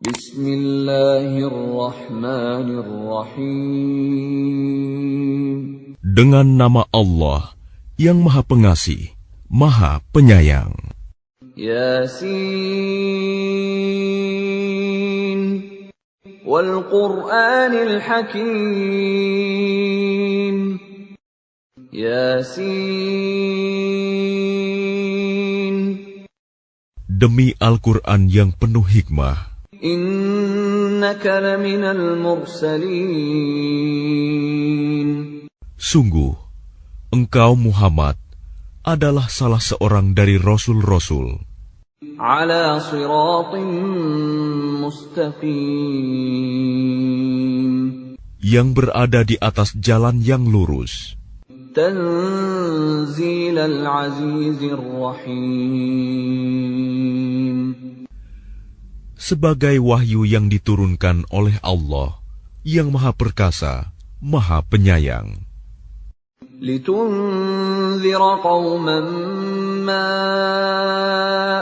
Bismillahirrahmanirrahim. Dengan nama Allah yang Maha Pengasih, Maha Penyayang. Yasin wal Qur'anil Hakim. Yasin. Demi Al-Quran yang penuh hikmah. Innaka laminal mursalin. Sungguh, engkau Muhammad adalah salah seorang dari Rasul-Rasul. Ala siratim mustaqim. Yang berada di atas jalan yang lurus. Tanzilal azizir rahim. Sebagai wahyu yang diturunkan oleh Allah yang Maha Perkasa, Maha Penyayang. Litunzira qauman ma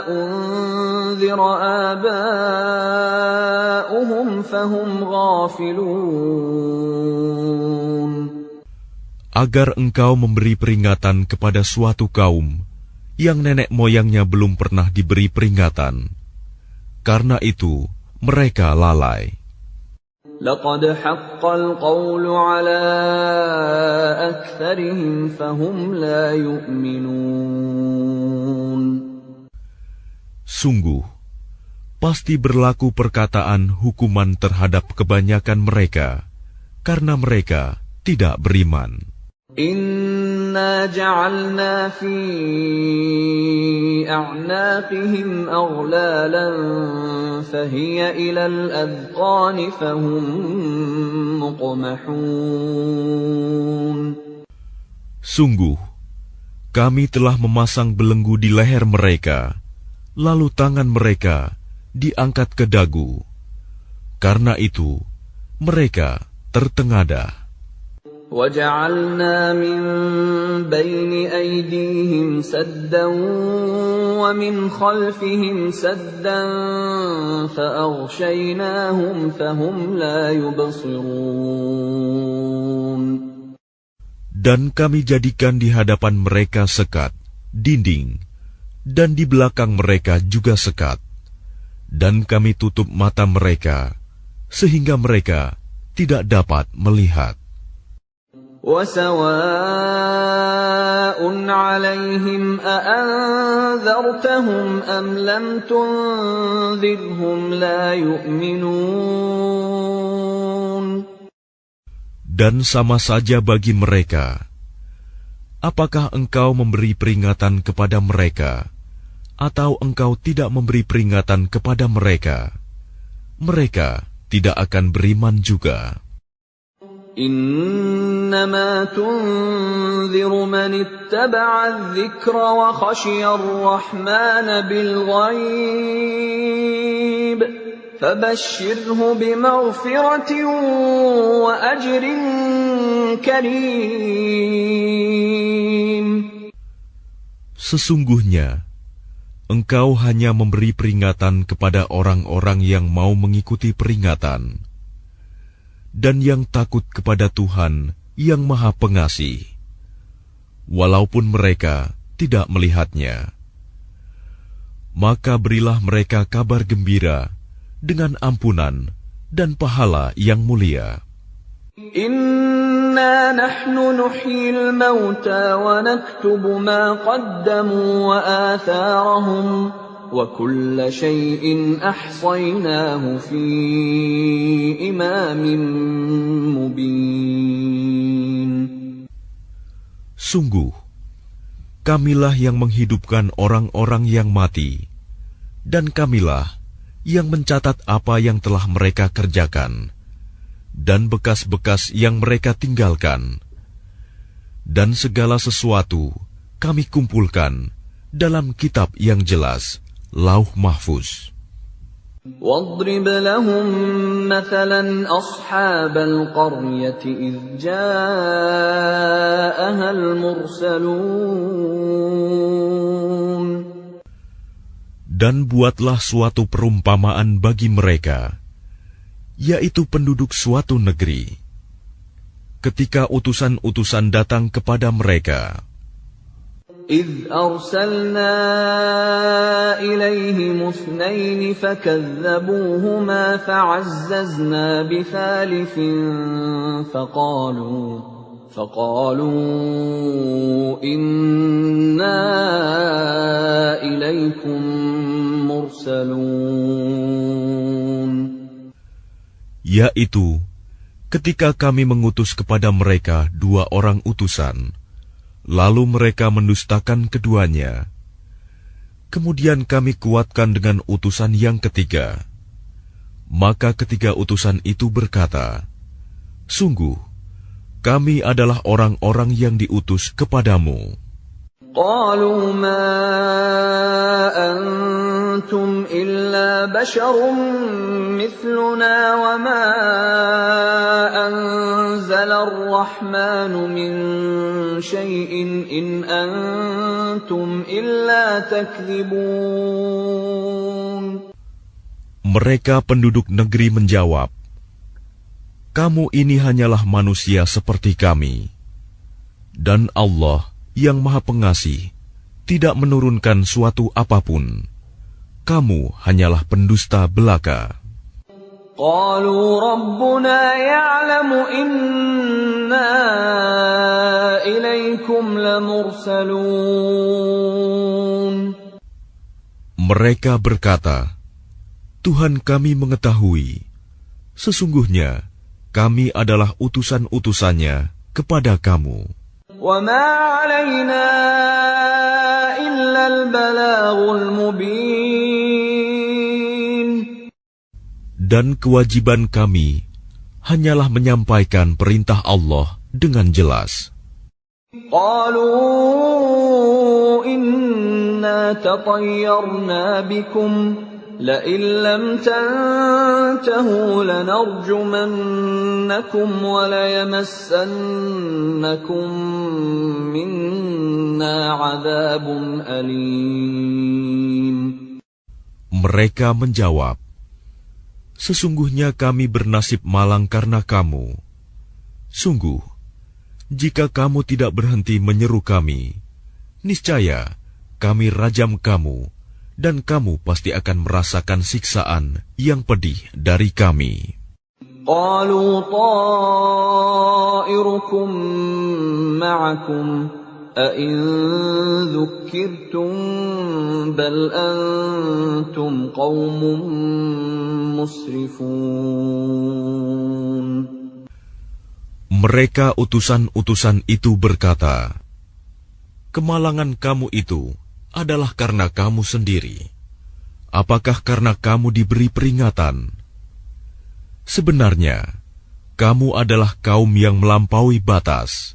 unzira aba'uhum fahum ghafilun. Agar engkau memberi peringatan kepada suatu kaum yang nenek moyangnya belum pernah diberi peringatan. Karena itu, mereka lalai. Laqad haqqal qawlu ala aktsarihim fahum la yu'minun. Sungguh, pasti berlaku perkataan hukuman terhadap kebanyakan mereka, karena mereka tidak beriman. Inna ja'alna fi a'naqihim aghlalan fahiya ilal adqani fahum muqmahun. Sungguh, kami telah memasang belenggu di leher mereka, lalu tangan mereka diangkat ke dagu. Karena itu, mereka tertengadah. وَجَعَلْنَا مِنْ بَيْنِ أَيْدِيهِمْ سَدًّا وَمِنْ خَلْفِهِمْ سَدًّا فَأَغْشَيْنَاهُمْ فَهُمْ لَا يُبْصِرُونَ. Dan kami jadikan di hadapan mereka sekat, dinding, dan di belakang mereka juga sekat. Dan kami tutup mata mereka, sehingga mereka tidak dapat melihat. وَسَوَاءٌ عَلَيْهِمْ أَأَنذَرْتَهُمْ أَمْ لَمْ تُنذِرْهُمْ لَا يُؤْمِنُونَ. Dan sama saja bagi mereka, apakah engkau memberi peringatan kepada mereka, atau engkau tidak memberi peringatan kepada mereka, mereka tidak akan beriman juga. إنما تنذر من اتبع الذكر وخشي الرحمن بالغيب فبشره بمغفرة وأجر كريم. Sesungguhnya, engkau hanya memberi peringatan kepada orang-orang yang mau mengikuti peringatan, dan yang takut kepada Tuhan yang Maha Pengasih, walaupun mereka tidak melihatnya. Maka berilah mereka kabar gembira dengan ampunan dan pahala yang mulia. Inna nahnu nuhyil mauta wa naktubu ma qaddamu wa atharahum وَكُلَّ شَيْءٍ أَحْصَيْنَاهُ فِي إِمَامٍ مُبِينٍ. Sungguh, kamilah yang menghidupkan orang-orang yang mati, dan kamilah yang mencatat apa yang telah mereka kerjakan, dan bekas-bekas yang mereka tinggalkan. Dan segala sesuatu kami kumpulkan dalam kitab yang jelas, Lauh Mahfuz. وَاضْرِبْ لَهُمْ مَثَلًا أَصْحَابَ الْقَرْيَةِ إِذْ جَاءَهَا الْمُرْسَلُونَ. Dan buatlah suatu perumpamaan bagi mereka, yaitu penduduk suatu negeri. Ketika utusan-utusan datang kepada mereka, إذ أرسلنا إليهم اثنين فكذبوهما فعززنا بثالث فقالوا إنا إليكم مرسلون. yaitu ketika kami mengutus kepada mereka 2 orang utusan, lalu mereka mendustakan keduanya. Kemudian kami kuatkan dengan utusan yang ketiga. Maka ketiga utusan itu berkata, sungguh, kami adalah orang-orang yang diutus kepadamu. قالوا ما أنتم إلا بشر مثلنا وما أنزل الرحمن من شيء إن أنتم إلا تكذبون. Mereka penduduk negeri menjawab, kamu ini hanyalah manusia seperti kami, dan Allah yang Maha Pengasih tidak menurunkan suatu apapun. Kamu hanyalah pendusta belaka. قالوا ربنا يعلم إنا إليكم لمرسلون. Mereka berkata, Tuhan kami mengetahui, sesungguhnya kami adalah utusan-utusannya kepada kamu. وما علينا إلا البلاغ المبين. Dan kewajiban kami hanyalah menyampaikan perintah Allah dengan jelas. قالوا إنا تطيرنا بكم لئن لم تنتهوا لنرجمنكم وليمسنكم منا عذاب أليم. Mereka menjawab, sesungguhnya kami bernasib malang karena kamu. Sungguh, jika kamu tidak berhenti menyeru kami, niscaya kami rajam kamu, dan kamu pasti akan merasakan siksaan yang pedih dari kami. قالوا طائركم معكم أئن ذكرتم بل أنتم قوم مسرفون. Mereka utusan-utusan itu berkata, kemalangan kamu itu adalah karena kamu sendiri. Apakah karena kamu diberi peringatan? Sebenarnya, kamu adalah kaum yang melampaui batas.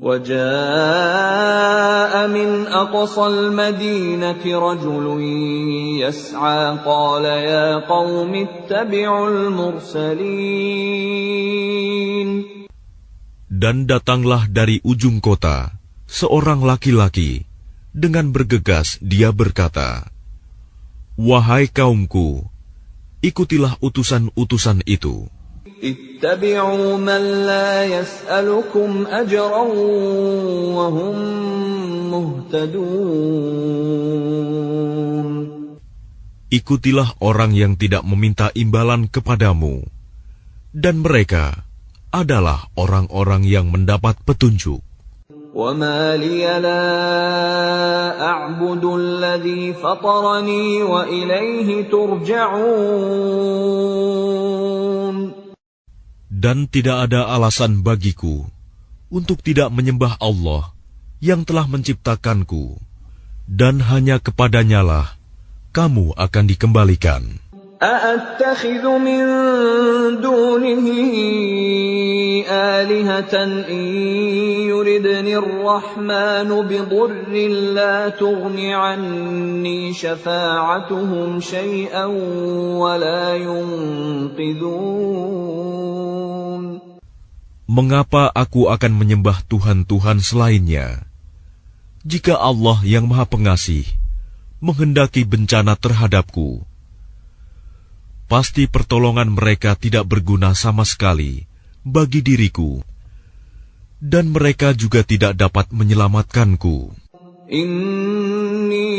وجاء من أقصى المدينة رجل يسعى قال يا قوم اتبعوا المرسلين. Dan datanglah dari ujung kota seorang laki-laki. Dengan bergegas dia berkata, wahai kaumku, ikutilah utusan-utusan itu. Ittabi'u man la yas'alukum ajran wa hum muhtadun. Ikutilah orang yang tidak meminta imbalan kepadamu, dan mereka adalah orang-orang yang mendapat petunjuk. وَمَا لِيَ لَا أَعْبُدُ الَّذِي فَطَرَنِي وَإِلَيْهِ تُرْجَعُونَ. Dan tidak ada alasan bagiku untuk tidak menyembah Allah yang telah menciptakanku, dan hanya kepadanyalah kamu akan dikembalikan. أَأَتَّخِذُ مِن دُونِهِ آلِهَةً إِن يُرِدْنِ الرَّحْمَنُ بِضُرٍّ لَّا تُغْنِ عَنِّي شَفَاعَتُهُمْ شَيْئًا وَلَا يُنقِذُونَ. Mengapa aku akan menyembah Tuhan-Tuhan selainnya, jika Allah yang Maha Pengasih menghendaki bencana terhadapku, pasti pertolongan mereka tidak berguna sama sekali bagi diriku, dan mereka juga tidak dapat menyelamatkanku. Inni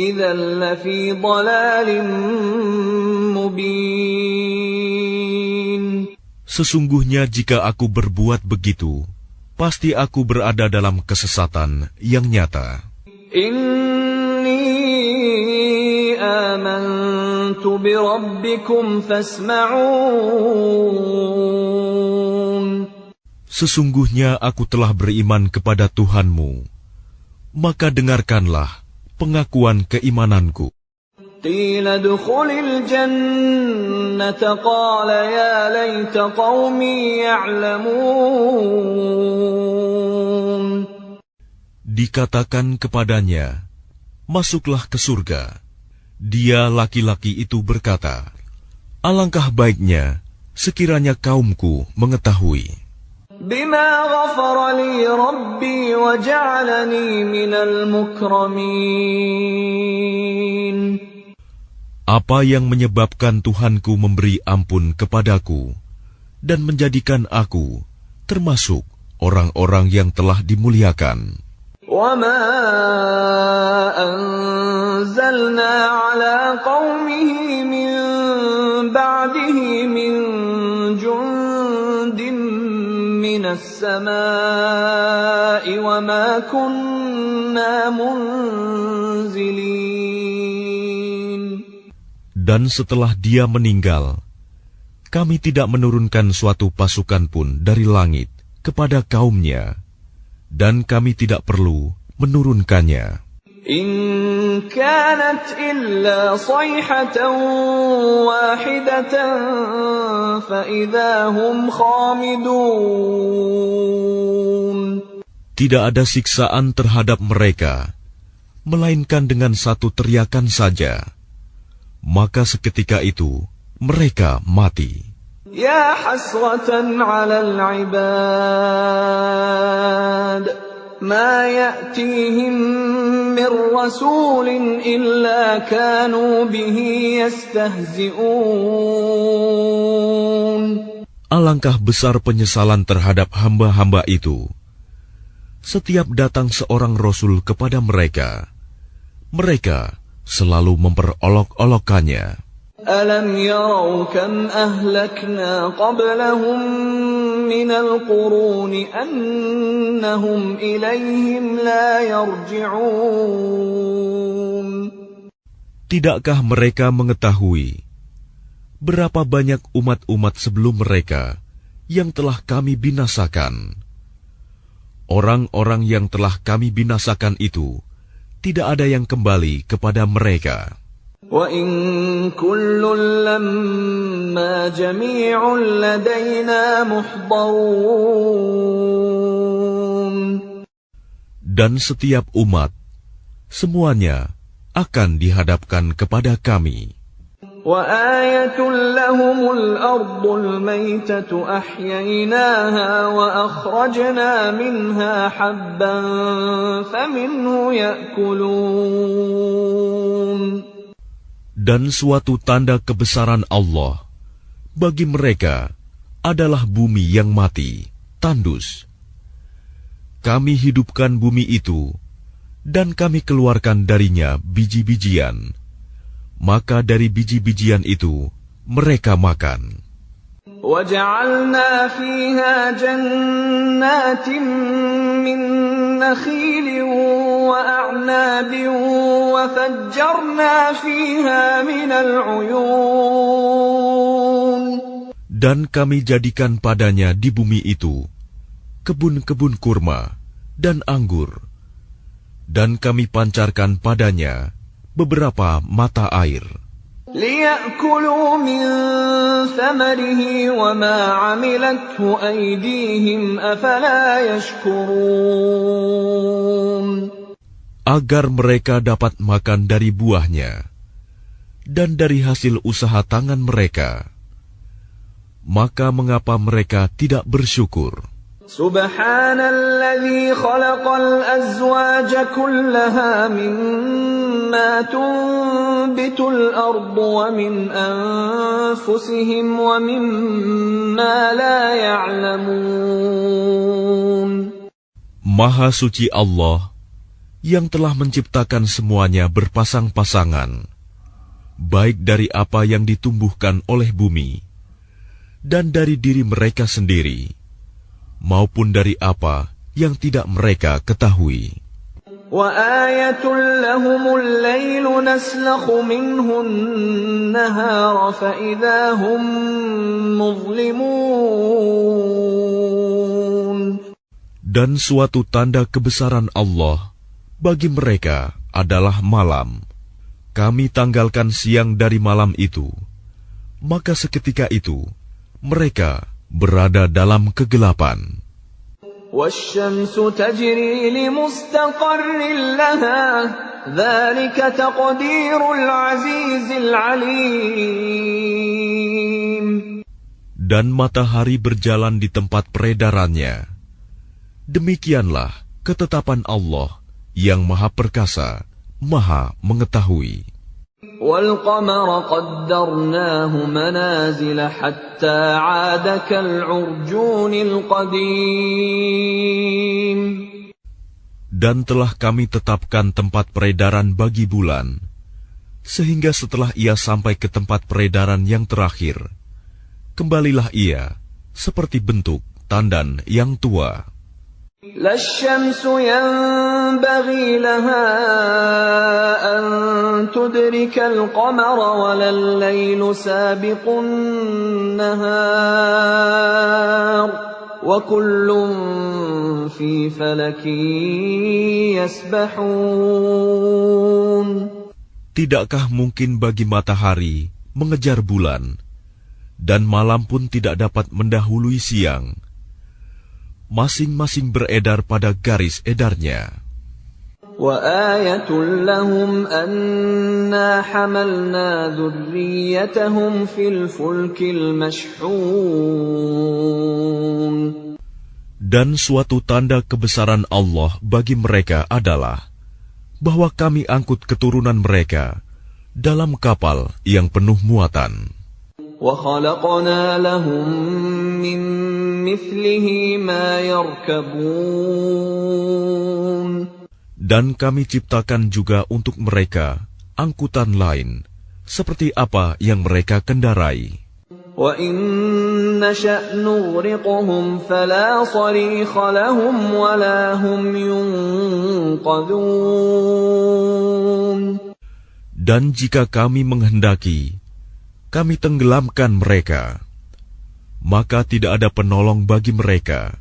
idzal lafi dhalalin mubin. Sesungguhnya jika aku berbuat begitu, pasti aku berada dalam kesesatan yang nyata. Inni amantu bi rabbikum fasma'un. Sesungguhnya aku telah beriman kepada Tuhanmu, maka dengarkanlah pengakuan keimananku. Qila dukhulil jannata qala ya laita qaumi ya'lamun. Dikatakan kepadanya, masuklah ke surga. Dia laki-laki itu berkata, alangkah baiknya sekiranya kaumku mengetahui. Bima ghafara li rabbi wa ja'alani minal mukramin. Apa yang menyebabkan Tuhanku memberi ampun kepadaku dan menjadikan aku termasuk orang-orang yang telah dimuliakan. Wa ma anzalna ala qaumihi min ba'dihi min jundin minas samai wa ma kunna munzilin. Dan setelah dia meninggal, kami tidak menurunkan suatu pasukan pun dari langit kepada kaumnya, dan kami tidak perlu menurunkannya. In kanat illa sayhatan wahidatan fa idza hum khamidun. Tidak ada siksaan terhadap mereka, melainkan dengan satu teriakan saja. Maka seketika itu mereka mati. Ya hasratan 'alal 'ibad ma ya'tihim min rasulin illa kanu bihi yastahzi'un. Alangkah besar penyesalan terhadap hamba-hamba itu. Setiap datang seorang rasul kepada mereka, mereka selalu memperolok-olokkannya. Alam yarau kam ahlakna qablahum minal quruni annahum ilayhim la yarji'un. Tidakkah mereka mengetahui berapa banyak umat-umat sebelum mereka yang telah kami binasakan? Orang-orang yang telah kami binasakan itu tidak ada yang kembali kepada mereka. Wa in kullun lamma jami'un ladaina muhdarun. Dan setiap umat, semuanya akan dihadapkan kepada kami. Wa ayatun lahumul ardul maytatu ahyaynaha wa akhrajna minha habban faminhu ya'kulun. Dan suatu tanda kebesaran Allah bagi mereka adalah bumi yang mati, tandus. Kami hidupkan bumi itu, dan kami keluarkan darinya biji-bijian. Maka dari biji-bijian itu mereka makan. وَجَعَلْنَا فِيهَا جَنَّاتٍ مِّن نَّخِيلٍ وَأَعْنَابٍ وَفَجَّرْنَا فِيهَا مِنَ الْعُيُونِ. Dan kami jadikan padanya di bumi itu kebun-kebun kurma dan anggur, dan kami pancarkan padanya beberapa mata air. لِيَأْكُلُوا مِنْ ثَمَرِهِ وَمَا عَمِلَتْهُ أَيْدِيهِمْ أَفَلَا يَشْكُرُونَ. Agar mereka dapat makan dari buahnya dan dari hasil usaha tangan mereka. Maka mengapa mereka tidak bersyukur? Subhanalladzi khalaqal azwaja kullaha mimma tunbitul ardu wa min anfusihim wa mimma la ya'lamun. Maha suci Allah yang telah menciptakan semuanya berpasang-pasangan, baik dari apa yang ditumbuhkan oleh bumi dan dari diri mereka sendiri, maupun dari apa yang tidak mereka ketahui. وَآيَةٌ لَهُمُ اللَّيْلُ نَسْلَخُ مِنْهُ النَّهَارَ فَإِذَا هُمْ مُظْلِمُونَ. Dan suatu tanda kebesaran Allah bagi mereka adalah malam. Kami tanggalkan siang dari malam itu, maka seketika itu mereka berada dalam kegelapan. وَالشَّمْسُ تَجْرِي لِمُسْتَقَرٍّ لَهَا ذَلِكَ تَقْدِيرُ الْعَزِيزِ الْعَلِيمِ. Dan matahari berjalan di tempat peredarannya. Demikianlah ketetapan Allah yang Maha Perkasa, Maha Mengetahui. وَالْقَمَرَ قَدَّرْنَاهُ مَنَازِلَ حَتَّى عَادَ كَالْعُرْجُونِ الْقَدِيمِ. Dan telah kami tetapkan tempat peredaran bagi bulan, sehingga setelah ia sampai ke tempat peredaran yang terakhir, kembalilah ia seperti bentuk tandan yang tua. لا الشمس ينبغي لها أن تدرك القمر ولا الليل سابق النهار وكل في فلك يسبحون. Tidakkah mungkin bagi matahari mengejar bulan, dan malam pun tidak dapat mendahului siang? Masing-masing beredar pada garis edarnya. وَآيَةٌ لَهُمْ أَنَّا حَمَلْنَا ذُرِّيَّتَهُمْ فِي الْفُلْكِ الْمَشْحُونِ. Dan suatu tanda kebesaran Allah bagi mereka adalah bahwa kami angkut keturunan mereka dalam kapal yang penuh muatan. وَخَلَقْنَا لَهُم مِّن مِّثْلِهِ مَا يَرْكَبُونَ. Dan kami ciptakan juga untuk mereka angkutan lain, seperti apa yang mereka kendarai. وَإِن نَّشَأْ نُغْرِقْهُمْ فَلَا صَرِيخَ لَهُمْ وَلَا هُمْ يُنقَذُونَ. Dan jika kami menghendaki, kami tenggelamkan mereka, maka tidak ada penolong bagi mereka,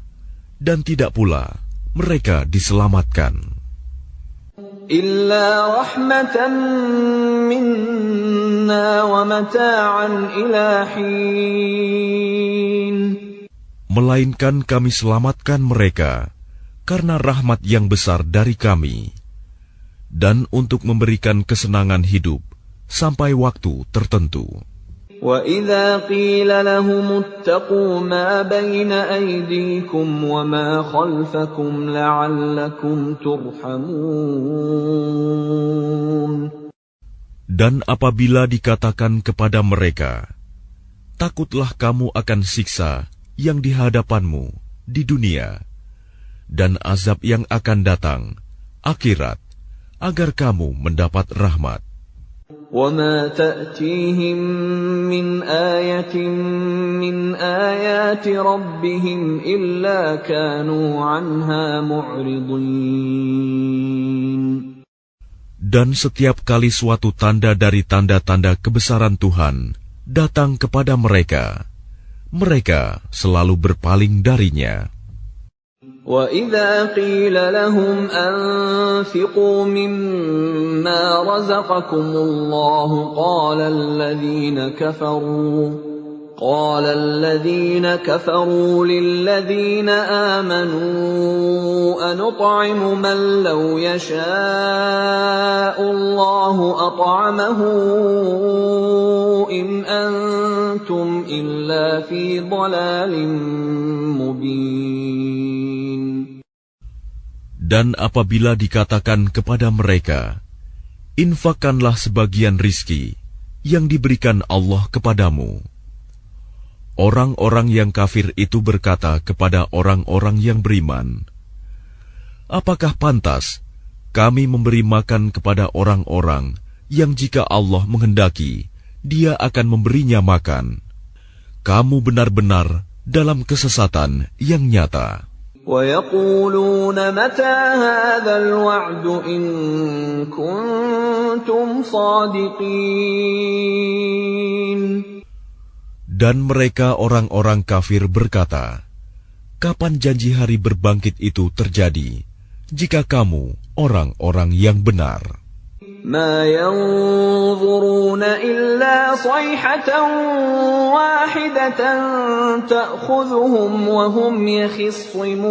dan tidak pula mereka diselamatkan. إِلَّا رَحْمَةً مِّنَّا وَمَتَاعًا إِلَىٰ حِينٍ. Melainkan kami selamatkan mereka karena rahmat yang besar dari kami, dan untuk memberikan kesenangan hidup sampai waktu tertentu. وَإِذَا قِيلَ لَهُمُ اتَّقُوا مَا بَيْنَ أَيْدِيكُمْ وَمَا خَلْفَكُمْ لَعَلَّكُمْ تُرْحَمُونَ. Dan apabila dikatakan kepada mereka, takutlah kamu akan siksa yang di hadapanmu di dunia, dan azab yang akan datang, akhirat, agar kamu mendapat rahmat. وَمَا تَأْتِيهِمْ مِنْ آيَةٍ مِنْ آيَاتِ رَبِّهِمْ إِلَّا كَانُوا عَنْهَا مُعْرِضِينَ. Dan setiap kali suatu tanda dari tanda-tanda kebesaran Tuhan datang kepada mereka, mereka selalu berpaling darinya. وَإِذَا قِيلَ لَهُمْ أَنفِقُوا مِمَّا رَزَقَكُمُ اللَّهُ قَالَ الَّذِينَ كَفَرُوا لِلَّذِينَ آمَنُوا أَنُطْعِمُ مَن لَّوْ يَشَاءُ اللَّهُ أَطْعَمَهُ إِنْ أَنتُمْ إِلَّا فِي ضَلَالٍ مُّبِينٍ. Dan apabila dikatakan kepada mereka, infakkanlah sebagian rizki yang diberikan Allah kepadamu. Orang-orang yang kafir itu berkata kepada orang-orang yang beriman, apakah pantas kami memberi makan kepada orang-orang yang jika Allah menghendaki, Dia akan memberinya makan? Kamu benar-benar dalam kesesatan yang nyata. وَيَقُولُونَ مَتَى هَذَا الْوَعْدُ إِن كُنتُمْ صَادِقِينَ. Dan mereka orang-orang kafir berkata, kapan janji hari berbangkit itu terjadi, jika kamu orang-orang yang benar? مَا يَنظُرُونَ إِلَّا صَيْحَةً وَاحِدَةً تَأْخُذُهُمْ وَهُمْ يَخِصِّمُونَ.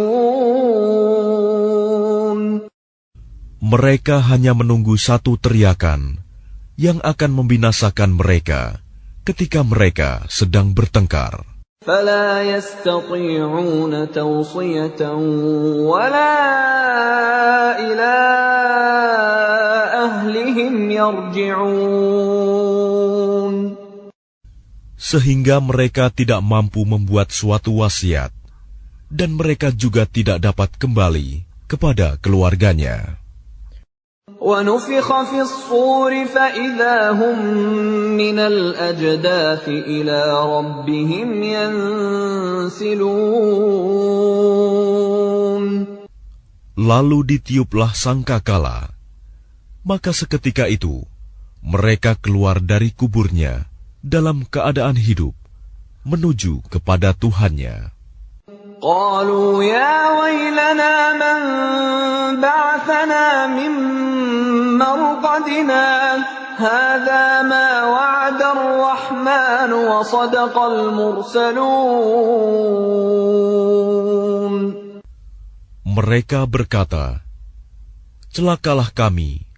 Mereka hanya menunggu satu teriakan yang akan membinasakan mereka ketika mereka sedang bertengkar. فَلَا يَسْتَطِيعُونَ تَوْصِيَةً وَلَا إِلَىٰ أَهْلِهِمْ يَرْجِعُونَ. Sehingga mereka tidak mampu membuat suatu wasiat, dan mereka juga tidak dapat kembali kepada keluarganya. وَنُفِخَ فِي الصُّورِ فَإِذَا هُم مِّنَ الْأَجْدَاثِ إِلَىٰ رَبِّهِمْ يَنسِلُونَ. Lalu ditiuplah sangkakala, maka seketika itu mereka keluar dari kuburnya dalam keadaan hidup menuju kepada Tuhannya. قالوا يا ويلنا من بعثنا من مرقدنا هذا ما وعد الرحمن وصدق المرسلون. Mereka berkata, celakalah kami,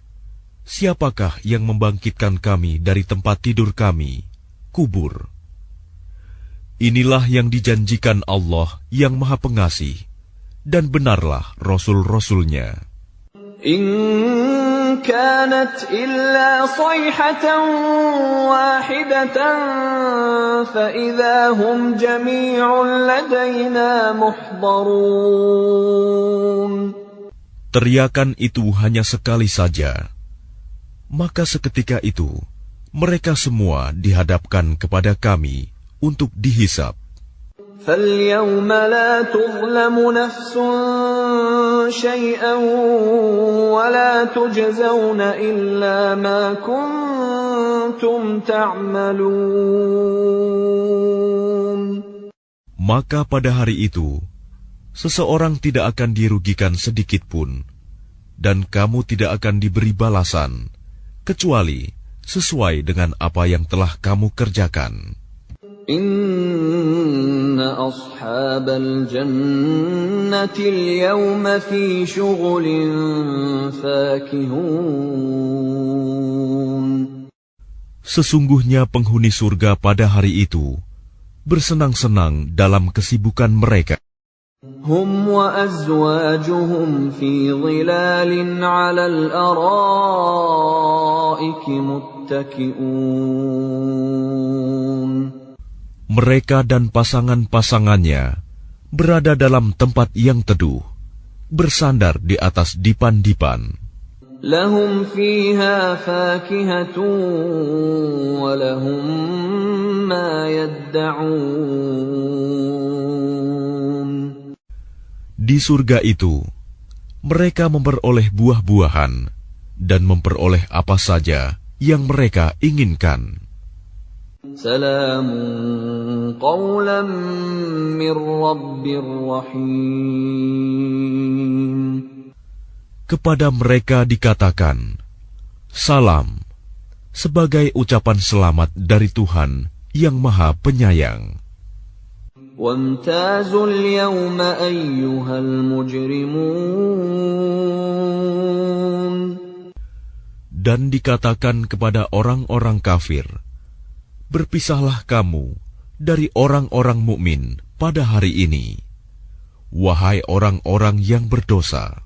siapakah yang membangkitkan kami dari tempat tidur kami, kubur? Inilah yang dijanjikan Allah yang Maha Pengasih, dan benarlah Rasul-Rasulnya. إن كانت إلا صيحة واحدة فإذا هم جميع لدينا محضرون. Teriakan itu hanya sekali saja, maka seketika itu mereka semua dihadapkan kepada kami untuk dihisab. فَالْيَوْمَ لَا تُظْلَمُ نَفْسٌ شَيْئًا وَلَا تُجْزَوْنَ إِلَّا مَا كُنتُمْ تَعْمَلُونَ. Maka pada hari itu, seseorang tidak akan dirugikan sedikit pun, dan kamu tidak akan diberi balasan, kecuali sesuai dengan apa yang telah kamu kerjakan. Inna ashabal jannati al-yawma fi shughulin fakihun. Sesungguhnya penghuni surga pada hari itu bersenang-senang dalam kesibukan mereka. Hum wa azwajuhum fi dhilalin 'ala al-ara'iki muttaki'un. Mereka dan pasangan-pasangannya berada dalam tempat yang teduh, bersandar di atas dipan-dipan. Lahum fiha fakihatun wa lahum ma yadda'un. Di surga itu, mereka memperoleh buah-buahan dan memperoleh apa saja yang mereka inginkan. Salamun qawlan min rabbir rahim. Kepada mereka dikatakan, salam, sebagai ucapan selamat dari Tuhan yang Maha Penyayang. Wamtazul yawma ayyuhal mujrimun. Dan dikatakan kepada orang-orang kafir, berpisahlah kamu dari orang-orang mukmin pada hari ini, wahai orang-orang yang berdosa.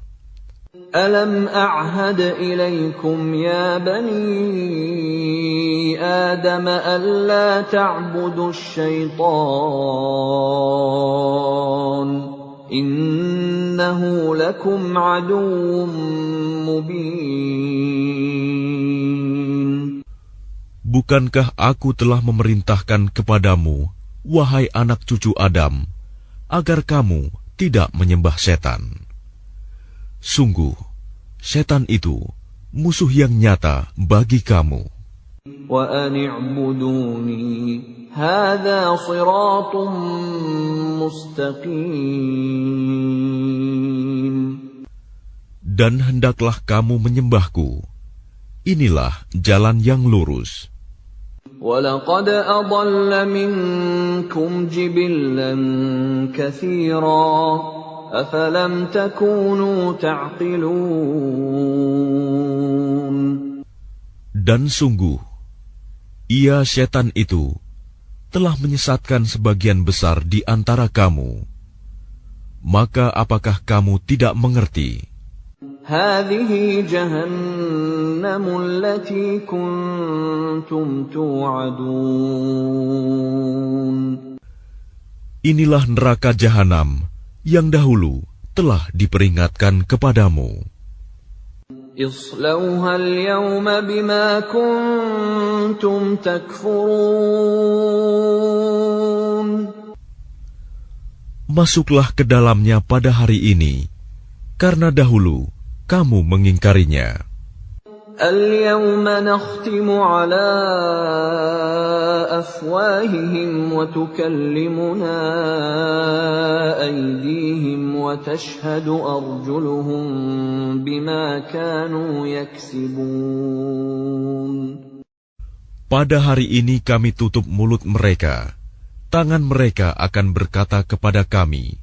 ألم أعهد إليكم يا بني آدم ألا تعبدوا الشيطان إنه لكم عدو مبين. Bukankah aku telah memerintahkan kepadamu, wahai anak cucu Adam, agar kamu tidak menyembah setan? Sungguh, setan itu musuh yang nyata bagi kamu. وَأَنِ اعْبُدُونِي هَذَا صِرَاطٌ مُسْتَقِيمٌ. Dan hendaklah kamu menyembahku. Inilah jalan yang lurus. وَلَقَدْ أَضَلَّ مِنكُمْ جِبِلًّا كَثِيرًا أَفَلَمْ تَكُونُوا تَعْقِلُونَ. Dan sungguh, ia setan itu telah menyesatkan sebagian besar di antara kamu. Maka apakah kamu tidak mengerti? هذه جهنم التي كنتم توعدون. Inilah neraka jahanam yang dahulu telah diperingatkan kepadamu. اصلوها اليوم بما كنتم تكفرون. Masuklah ke dalamnya pada hari ini, karena dahulu kamu mengingkarinya. اليوم نختم على أفواههم وتكلمنا أيديهم وتشهد أرجلهم بما كانوا يكسبون. Pada hari ini kami tutup mulut mereka, tangan mereka akan berkata kepada kami,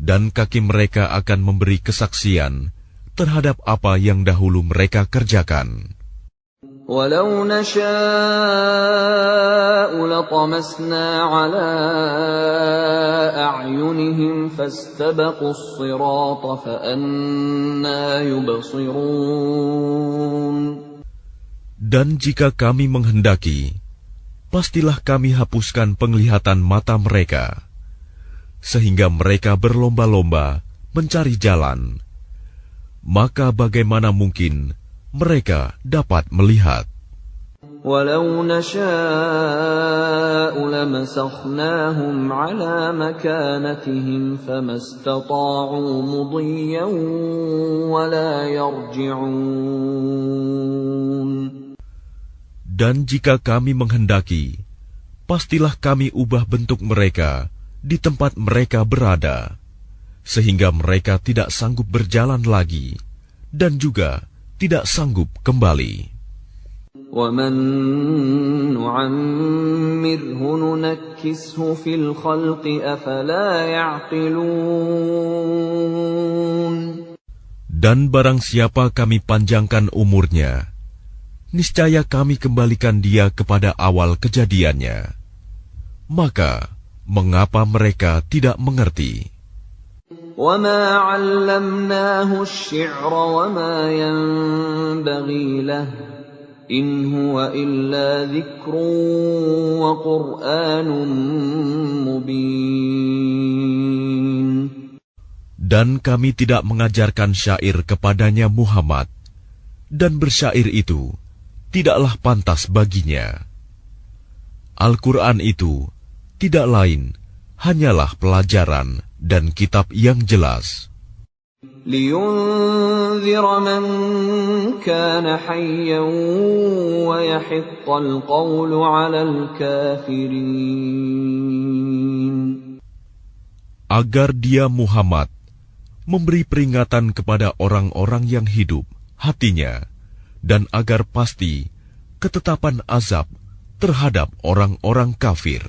dan kaki mereka akan memberi kesaksian terhadap apa yang dahulu mereka kerjakan. وَلَوْ نَشَاءُ لَطَمَسْنَا عَلَى أَعْيُنِهِمْ فَاسْتَبَقُوا الصِّرَاطَ فَأَنَّىٰ يُبْصِرُونَ. Dan jika kami menghendaki, pastilah kami hapuskan penglihatan mata mereka, sehingga mereka berlomba-lomba mencari jalan. Maka bagaimana mungkin mereka dapat melihat? وَلَوْ نَشَاءُ لَمَسَخْنَاهُمْ عَلَى مَكَانَتِهِمْ فَمَا اسْتَطَاعُوا مُضِيًّا وَلَا يَرْجِعُونَ. Dan jika kami menghendaki, pastilah kami ubah bentuk mereka di tempat mereka berada, sehingga mereka tidak sanggup berjalan lagi, dan juga tidak sanggup kembali. وَمَن نُّعَمِّرْهُ نُنَكِّسْهُ فِي الْخَلْقِ أَفَلَا يَعْقِلُونَ. Dan barang siapa kami panjangkan umurnya, niscaya kami kembalikan dia kepada awal kejadiannya. Maka, mengapa mereka tidak mengerti? وَمَا عَلَّمْنَاهُ الشِّعْرَ وَمَا يَنبَغِي لَهُ إِنْ هُوَ إِلَّا ذِكْرٌ وَقُرْآنٌ مُبِينٌ. Dan kami tidak mengajarkan syair kepadanya Muhammad, dan bersyair itu tidaklah pantas baginya. Al-Quran itu tidak lain hanyalah pelajaran dan kitab yang jelas. لِيُنذِرَ مَن كَانَ حَيًّا وَيَحِقَّ الْقَوْلُ عَلَى الْكَافِرِينَ. Agar dia Muhammad memberi peringatan kepada orang-orang yang hidup hatinya, dan agar pasti ketetapan azab terhadap orang-orang kafir.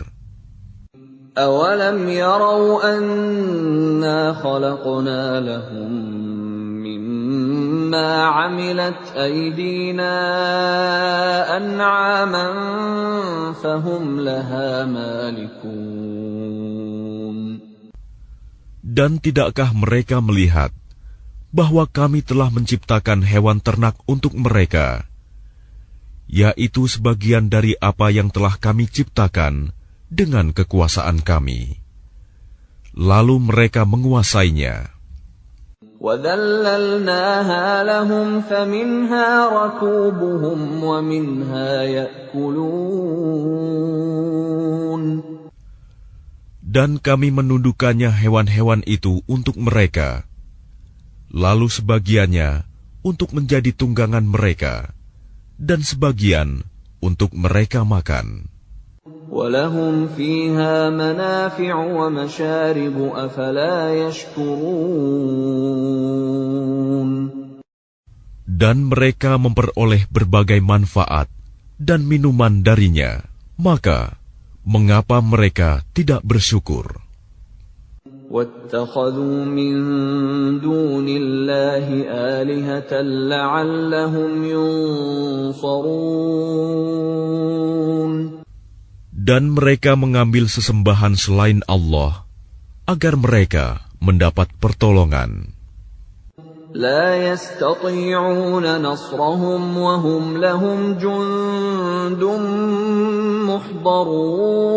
أَوَلَمْ يَرَوْا أَنَّا خَلَقْنَا لَهُم مِّمَّا عَمِلَتْ أَيْدِينَا أَنْعَامًا فَهُمْ لَهَا مَالِكُونَ. Dan tidakkah mereka melihat bahwa kami telah menciptakan hewan ternak untuk mereka, yaitu sebagian dari apa yang telah kami ciptakan dengan kekuasaan kami. Lalu mereka menguasainya. وَذَلَّلْنَاهَا لَهُمْ فَمِنْهَا رَكُوبُهُمْ وَمِنْهَا يَأْكُلُونَ. Dan kami menundukkannya hewan-hewan itu untuk mereka, lalu sebagiannya untuk menjadi tunggangan mereka, dan sebagian untuk mereka makan. وَلَهُمْ فِيهَا مَنَافِعُ وَمَشَارِبُ أَفَلَا يَشْكُرُونَ. Dan mereka memperoleh berbagai manfaat dan minuman darinya, maka mengapa mereka tidak bersyukur? وَاتَّخَذُوا مِن دُونِ اللَّهِ آلِهَةً لَّعَلَّهُمْ يُنصَرُونَ. Dan mereka mengambil sesembahan selain Allah, agar mereka mendapat pertolongan. لا يستطيعون نصرهم وهم لهم جند محضرون.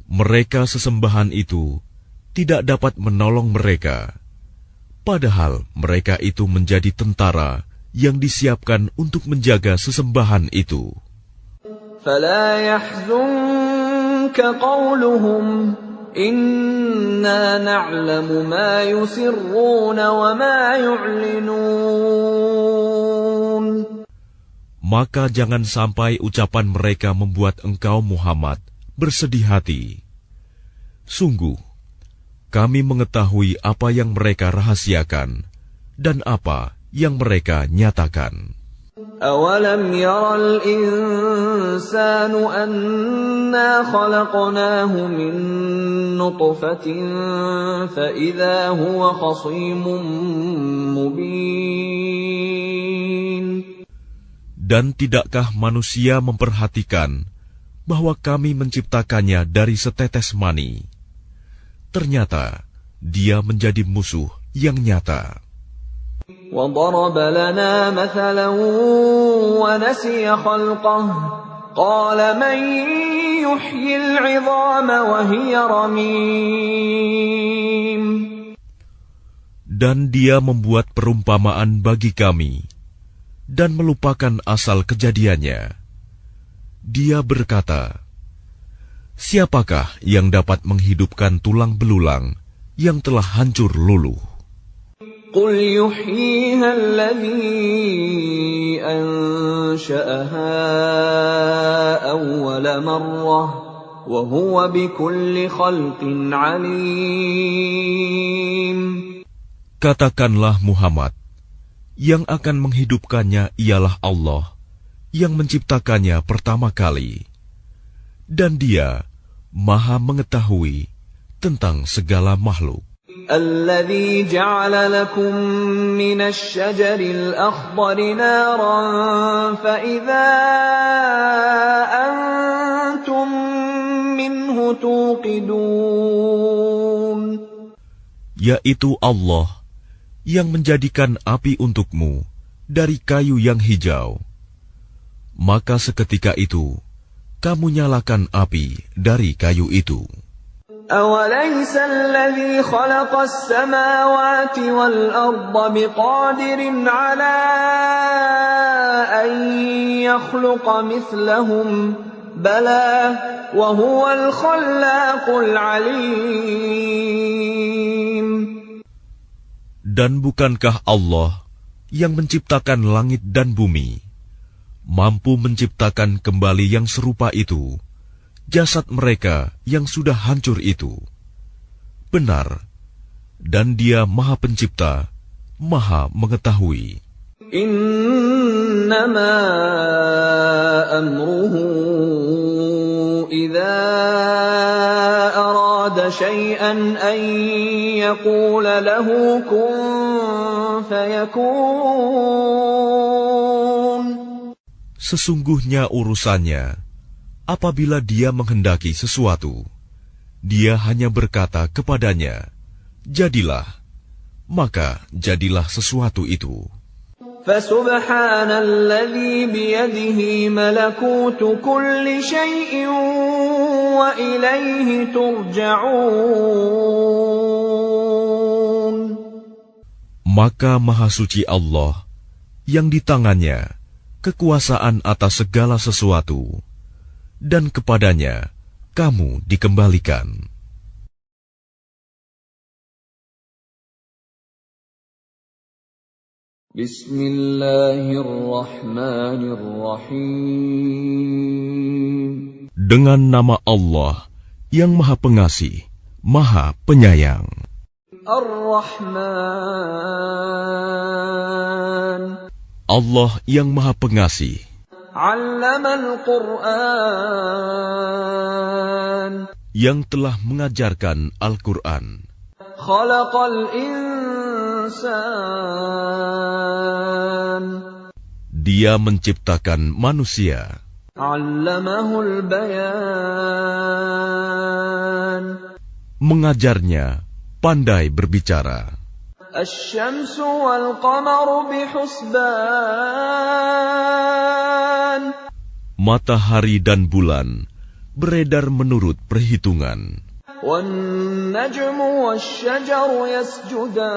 Mereka sesembahan itu tidak dapat menolong mereka, padahal mereka itu menjadi tentara yang disiapkan untuk menjaga sesembahan itu. فلا يحزنك قولهم إنا نعلم ما يسرون وما يعلنون. Maka jangan sampai ucapan mereka membuat engkau Muhammad bersedih hati. Sungguh, kami mengetahui apa yang mereka rahasiakan dan apa yang mereka nyatakan. أَوَلَمْ يَرَ الْإِنسَانُ أَنَّا خَلَقْنَاهُ مِن نُّطْفَةٍ فَإِذَا هُوَ خَصِيمٌ مُّبِينٌ. Dan tidakkah manusia memperhatikan bahwa kami menciptakannya dari setetes mani? Ternyata dia menjadi musuh yang nyata. وَضَرَبَ لَنَا مَثَلًا وَنَسِيَ خَلْقَهُ قَالَ مَن يُحْيِي الْعِظَامَ وَهِيَ رَمِيمٌ. Dan dia membuat perumpamaan bagi kami dan melupakan asal kejadiannya. Dia berkata, siapakah yang dapat menghidupkan tulang belulang yang telah hancur luluh? قُلْ يُحْيِيهَا الَّذِي أَنشَأَهَا أَوَّلَ مَرَّةٍ وَهُوَ بِكُلِّ خَلْقٍ عَلِيمٌ. Katakanlah Muhammad, yang akan menghidupkannya ialah Allah, yang menciptakannya pertama kali. Dan dia Maha mengetahui tentang segala makhluk. الَّذِي جَعَلَ لَكُم مِّنَ الشَّجَرِ الْأَخْضَرِ نَارًا فَإِذَا أَنتُم مِّنْهُ تُوقِدُونَ. Yaitu Allah yang menjadikan api untukmu dari kayu yang hijau. Maka seketika itu kamu nyalakan api dari kayu itu. أَوَلَيْسَ الَّذِي خَلَقَ السَّمَاوَاتِ وَالْأَرْضَ بِقَادِرٍ عَلَىٰ أَن يَخْلُقَ مِثْلَهُم ۚ بَلَىٰ وَهُوَ الْخَلَّاقُ الْعَلِيمُ. Dan bukankah Allah yang menciptakan langit dan bumi mampu menciptakan kembali yang serupa itu jasad mereka yang sudah hancur itu? Benar, dan Dia Maha Pencipta, Maha Mengetahui. Innama amruhu idza arada syai'an an yaqula lahu kun fayakun. Sesungguhnya urusannya, apabila Dia menghendaki sesuatu, Dia hanya berkata kepadanya, jadilah, maka jadilah sesuatu itu. فسبحان الذي بيده ملكوت كل شيء وإليه ترجعون. Maka Maha Suci Allah yang di tangannya kekuasaan atas segala sesuatu, dan kepadanya kamu dikembalikan. Bismillahirrahmanirrahim. Dengan nama Allah yang Maha Pengasih, Maha Penyayang. Ar-Rahman. Allah yang Maha Pengasih. Allamal Qur'an. Yang telah mengajarkan Al-Quran. Khalaqal insan. Dia menciptakan manusia. Allamahul bayan. Mengajarnya pandai berbicara. Asy-syamsu wal qamaru bihusban. Matahari dan bulan beredar menurut perhitungan. Wan najmu wasy-syajaru yasjudan.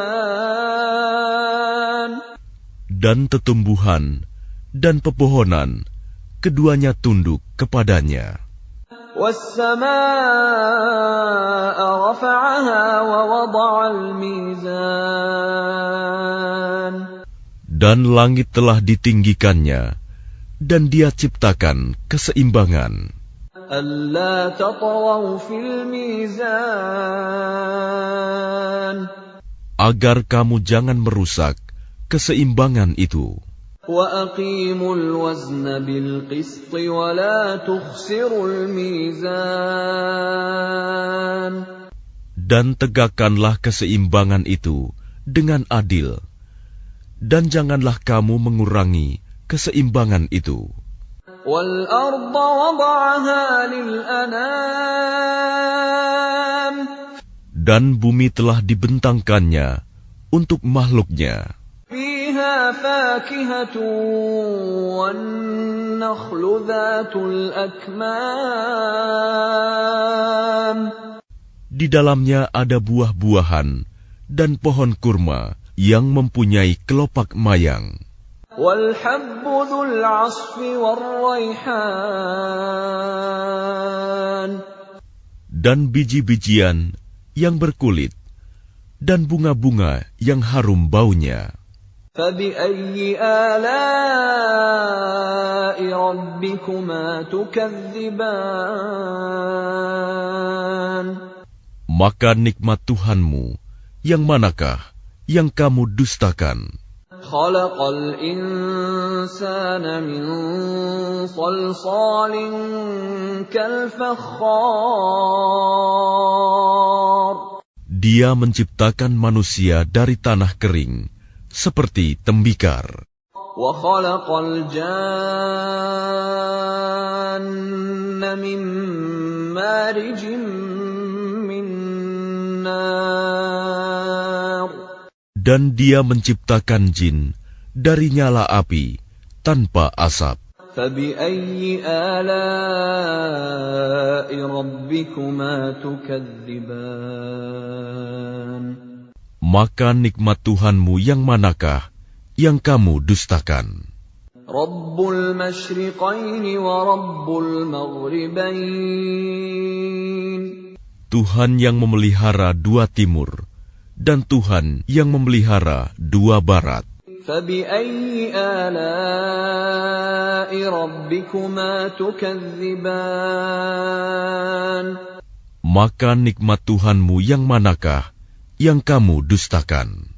Dan tetumbuhan dan pepohonan keduanya tunduk kepadanya. Was-samaa'a rafa'aha wa wada'al mizan. Dan langit telah ditinggikannya, dan Dia ciptakan keseimbangan. Alla tatghaw fil mizan. Agar kamu jangan merusak keseimbangan itu. وَأَقِيمُوا الْوَزْنَ بِالْقِسْطِ وَلَا تُخْسِرُوا الْمِيزَانَ. Dan tegakkanlah keseimbangan itu dengan adil, dan janganlah kamu mengurangi keseimbangan itu. وَالْأَرْضَ وَضَعَهَا لِلْأَنَامِ. Dan bumi telah dibentangkannya untuk makhluknya. فِيهَا فَاكِهَةٌ وَالنَّخْلُ ذَاتُ الْأَكْمَامِ. Di dalamnya ada buah-buahan dan pohon kurma yang mempunyai kelopak mayang. وَالْحَبُّ ذُو الْعَصْفِ وَالرَّيْحَانِ. Dan biji-bijian yang berkulit, dan bunga-bunga yang harum baunya. فَبِأَيِّ آلَاءِ رَبِّكُمَا تُكَذِّبَانِ. Maka nikmat Tuhanmu, yang manakah yang kamu dustakan? خَلَقَ الْإِنسَانَ مِنْ صَلْصَالٍ كَالْفَخَّارِ. Dia menciptakan manusia dari tanah kering, seperti tembikar. وَخَلَقَ الْجَانَّ مِنْ مَارِجٍ مِّن نَّارٍ. Dan Dia menciptakan jin dari nyala api tanpa asap. فَبِأَيِّ آلَاءِ رَبِّكُمَا تُكَذِّبَانِ. Maka nikmat Tuhanmu yang manakah yang kamu dustakan? Rabbul masyriqaini wa rabbul maghribain. Tuhan yang memelihara dua timur, dan Tuhan yang memelihara dua barat. فَبِأَيِّ آلَاءِ رَبِّكُمَا تُكَذِّبَانِ. Maka nikmat Tuhanmu yang manakah yang kamu dustakan?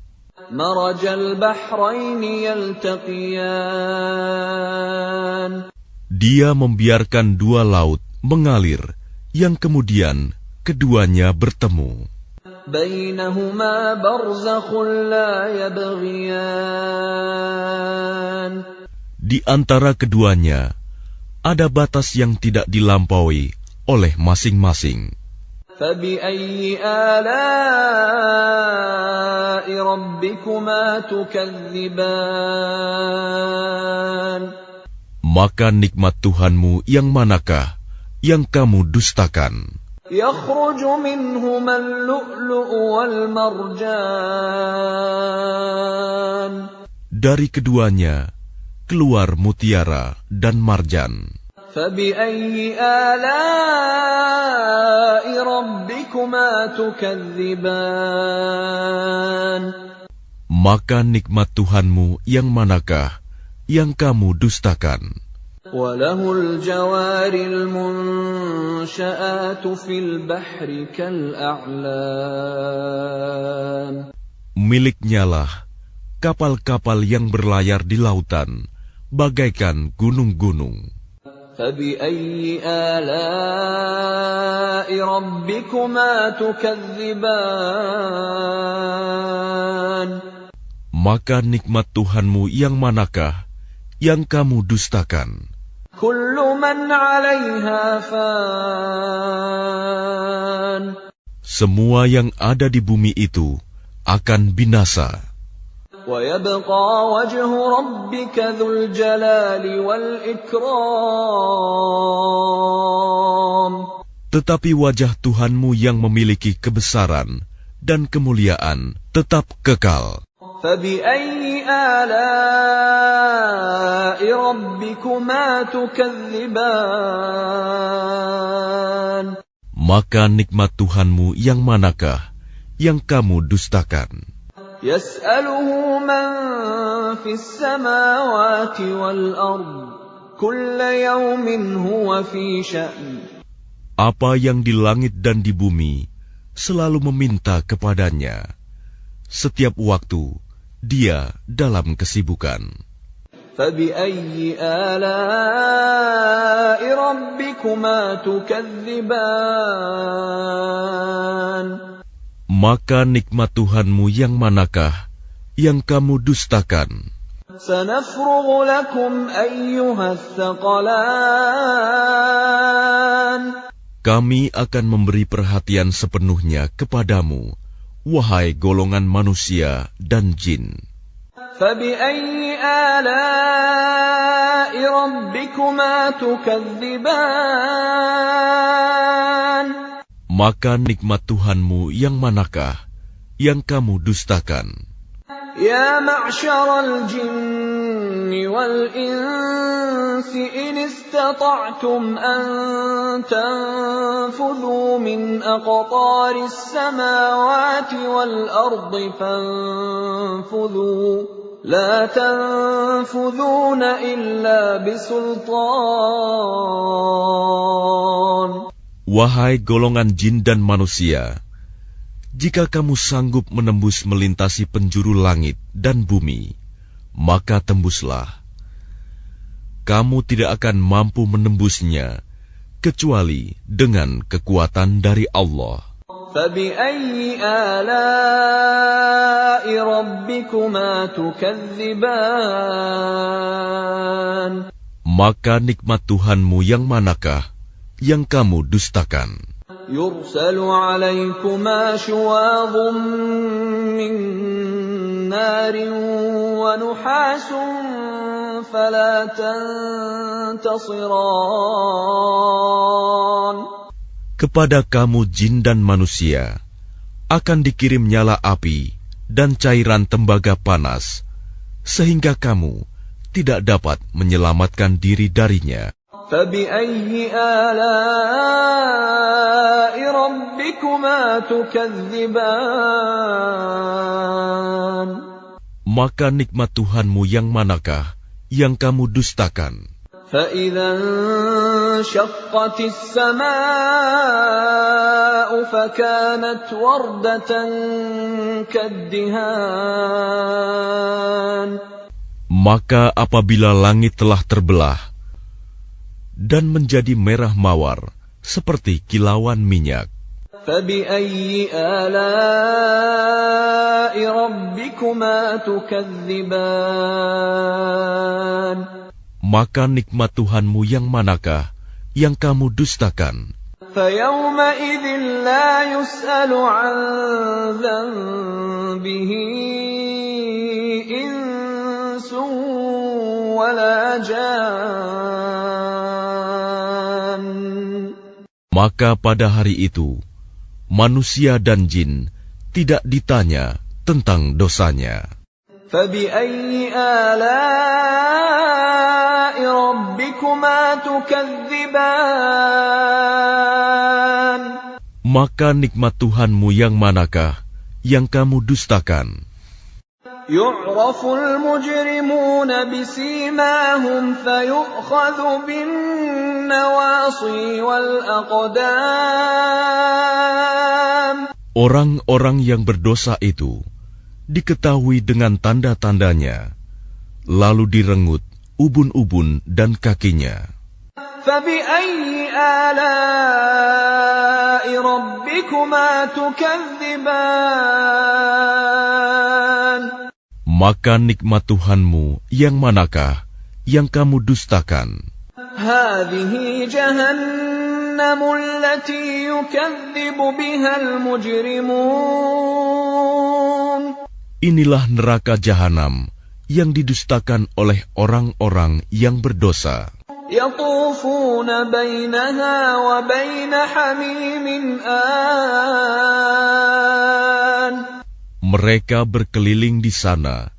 مَرَجَ الْبَحْرَيْنِ يَلْتَقِيَانِ. Dia membiarkan dua laut mengalir, yang kemudian keduanya bertemu. بَيْنَهُمَا بَرْزَخٌ لَا يَبْغِيَانِ. Di antara keduanya ada batas yang tidak dilampaui oleh masing-masing. فبأي آلاء ربكما تكذبان Maka nikmat Tuhanmu yang manakah yang kamu dustakan? يخرج منهما اللؤلؤ والمرجان Dari keduanya keluar mutiara dan marjan. فبأي آلاء ربكما تكذبان Maka nikmat Tuhanmu yang manakah yang kamu dustakan? وله الجوار المنشآت في البحر كالأعلام Miliknya lah kapal-kapal yang berlayar di lautan bagaikan gunung-gunung. فبأي آلاء ربكما تكذبان Maka nikmat Tuhanmu yang manakah yang kamu dustakan? كل من عليها فان Semua yang ada di bumi itu akan binasa. ويبقى وجه ربك ذو الجلال والإكرام Tetapi wajah Tuhanmu yang memiliki kebesaran dan kemuliaan tetap kekal. فبأي آلاء ربكما تكذبان Maka nikmat Tuhanmu yang manakah yang kamu dustakan? يسأله من في السماوات والأرض كل يوم هو في شأن Apa yang di langit dan di bumi selalu meminta kepadanya. Setiap waktu dia dalam kesibukan. فبأي آلاء ربكما تكذبان Maka nikmat Tuhanmu yang manakah yang kamu dustakan? سنفرغ لكم أيها الثقلان Kami akan memberi perhatian sepenuhnya kepadamu, wahai golongan manusia dan jin. فبأي آلاء ربكما تكذبان Maka nikmat Tuhanmu yang manakah yang kamu dustakan? يا معشر الجن والإنس إن استطعتم أن تنفذوا من أقطار السماوات والأرض فانفذوا لا تنفذون إلا بسلطان Wahai golongan jin dan manusia, jika kamu sanggup menembus melintasi penjuru langit dan bumi, maka tembuslah. Kamu tidak akan mampu menembusnya, kecuali dengan kekuatan dari Allah. فبأي آلاء ربكما تكذبان Maka nikmat Tuhanmu yang manakah yang kamu dustakan? يرسل عليكما شواظ من نار ونحاس فلا تنتصران Kepada kamu jin dan manusia akan dikirim nyala api dan cairan tembaga panas, sehingga kamu tidak dapat menyelamatkan diri darinya. فبأي آلاء ربكما تكذبان Maka nikmat Tuhanmu yang manakah yang kamu dustakan? فإذا انشقت السماء فكانت وردة كالدهان Maka apabila langit telah terbelah dan menjadi merah mawar seperti kilauan minyak, فبأي آلاء ربكما تكذبان maka nikmat Tuhanmu yang manakah yang kamu dustakan? فَيَوْمَئِذٍ لَا يُسْأَلُ عَنْ ذَنبِهِ إِنسٌ وَلَا جَانٌّ. Maka pada hari itu, manusia dan jin tidak ditanya tentang dosanya. فَبِأَيِّ آلَاءِ رَبِّكُمَا تُكَذِّبَانِ. Maka nikmat Tuhanmu yang manakah yang kamu dustakan? يُعْرَفُ الْمُجْرِمُونَ بِسِيمَاهُمْ فَيُؤْخَذُ بِالنَّوَاصِي وَالْأَقْدَامِ. Orang-orang yang berdosa itu diketahui dengan tanda-tandanya, lalu direngut ubun-ubun dan kakinya. فَبِأَيِّ آلَاءِ رَبِّكُمَا تُكَذِّبَانِ. Maka nikmat Tuhanmu yang manakah yang kamu dustakan? هَذِهِ جَهَنَّمُ الَّتِي يُكَذِّبُ بِهَا الْمُجْرِمُونَ. Inilah neraka jahanam yang didustakan oleh orang-orang yang berdosa. يَطُوفُونَ بَيْنَهَا وَبَيْنَ حَمِيمٍ آنٍ. Mereka berkeliling di sana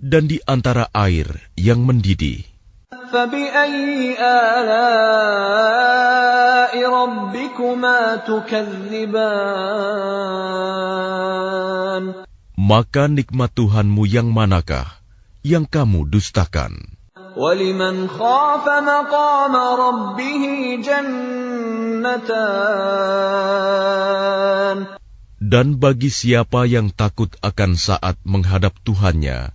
dan di antara air yang mendidih. فَبِأَيِّ آلَاءِ رَبِّكُمَا تُكَذِّبَانِ. Maka nikmat Tuhanmu yang manakah yang kamu dustakan? وَلِمَنْ خَافَ مَقَامَ رَبِّهِ جَنَّتَانِ. Dan bagi siapa yang takut akan saat menghadap Tuhannya,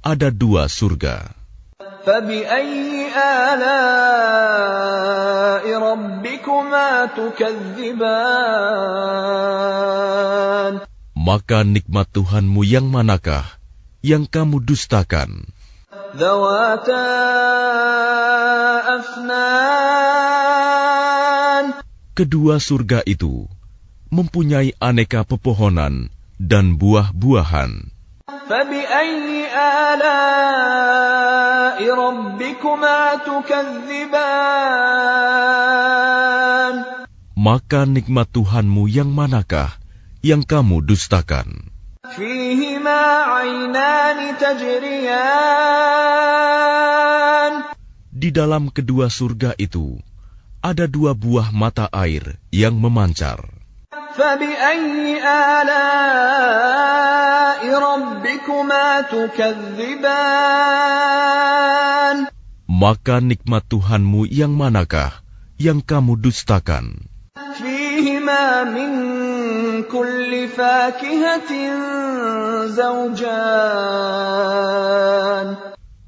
ada 2 surga. فَبِأَيِّ آلَاءِ رَبِّكُمَا تُكَذِّبَانِ. Maka nikmat Tuhanmu yang manakah yang kamu dustakan? ذَوَاتَا أَفْنَانٍ. Kedua surga itu mempunyai aneka pepohonan dan buah-buahan. فَبِأَيِّ آلَاءِ رَبِّكُمَا تُكَذِّبَانِ. Maka nikmat Tuhanmu yang manakah yang kamu dustakan? فِيهِمَا عَيْنَانِ تَجْرِيَانِ. Di dalam kedua surga itu ada 2 buah mata air yang memancar. فَبِأَيِّ آلَاءِ رَبِّكُمَا تُكَذِّبَانِ. Maka nikmat Tuhanmu yang manakah yang kamu dustakan? فِيهِمَا مِن كُلِّ فَاكِهَةٍ زَوْجَانِ.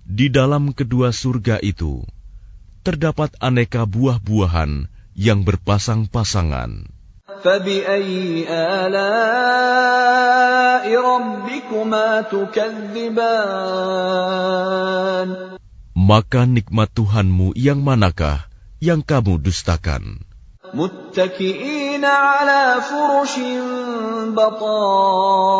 Di dalam kedua surga itu terdapat aneka buah-buahan yang berpasang-pasangan. فَبِأَيِّ آلَاءِ رَبِّكُمَا تُكَذِّبَانِ. Maka nikmat Tuhanmu yang manakah yang kamu dustakan? مُتَّكِئِينَ عَلَى فُرُشٍ بَطَائِنُهَا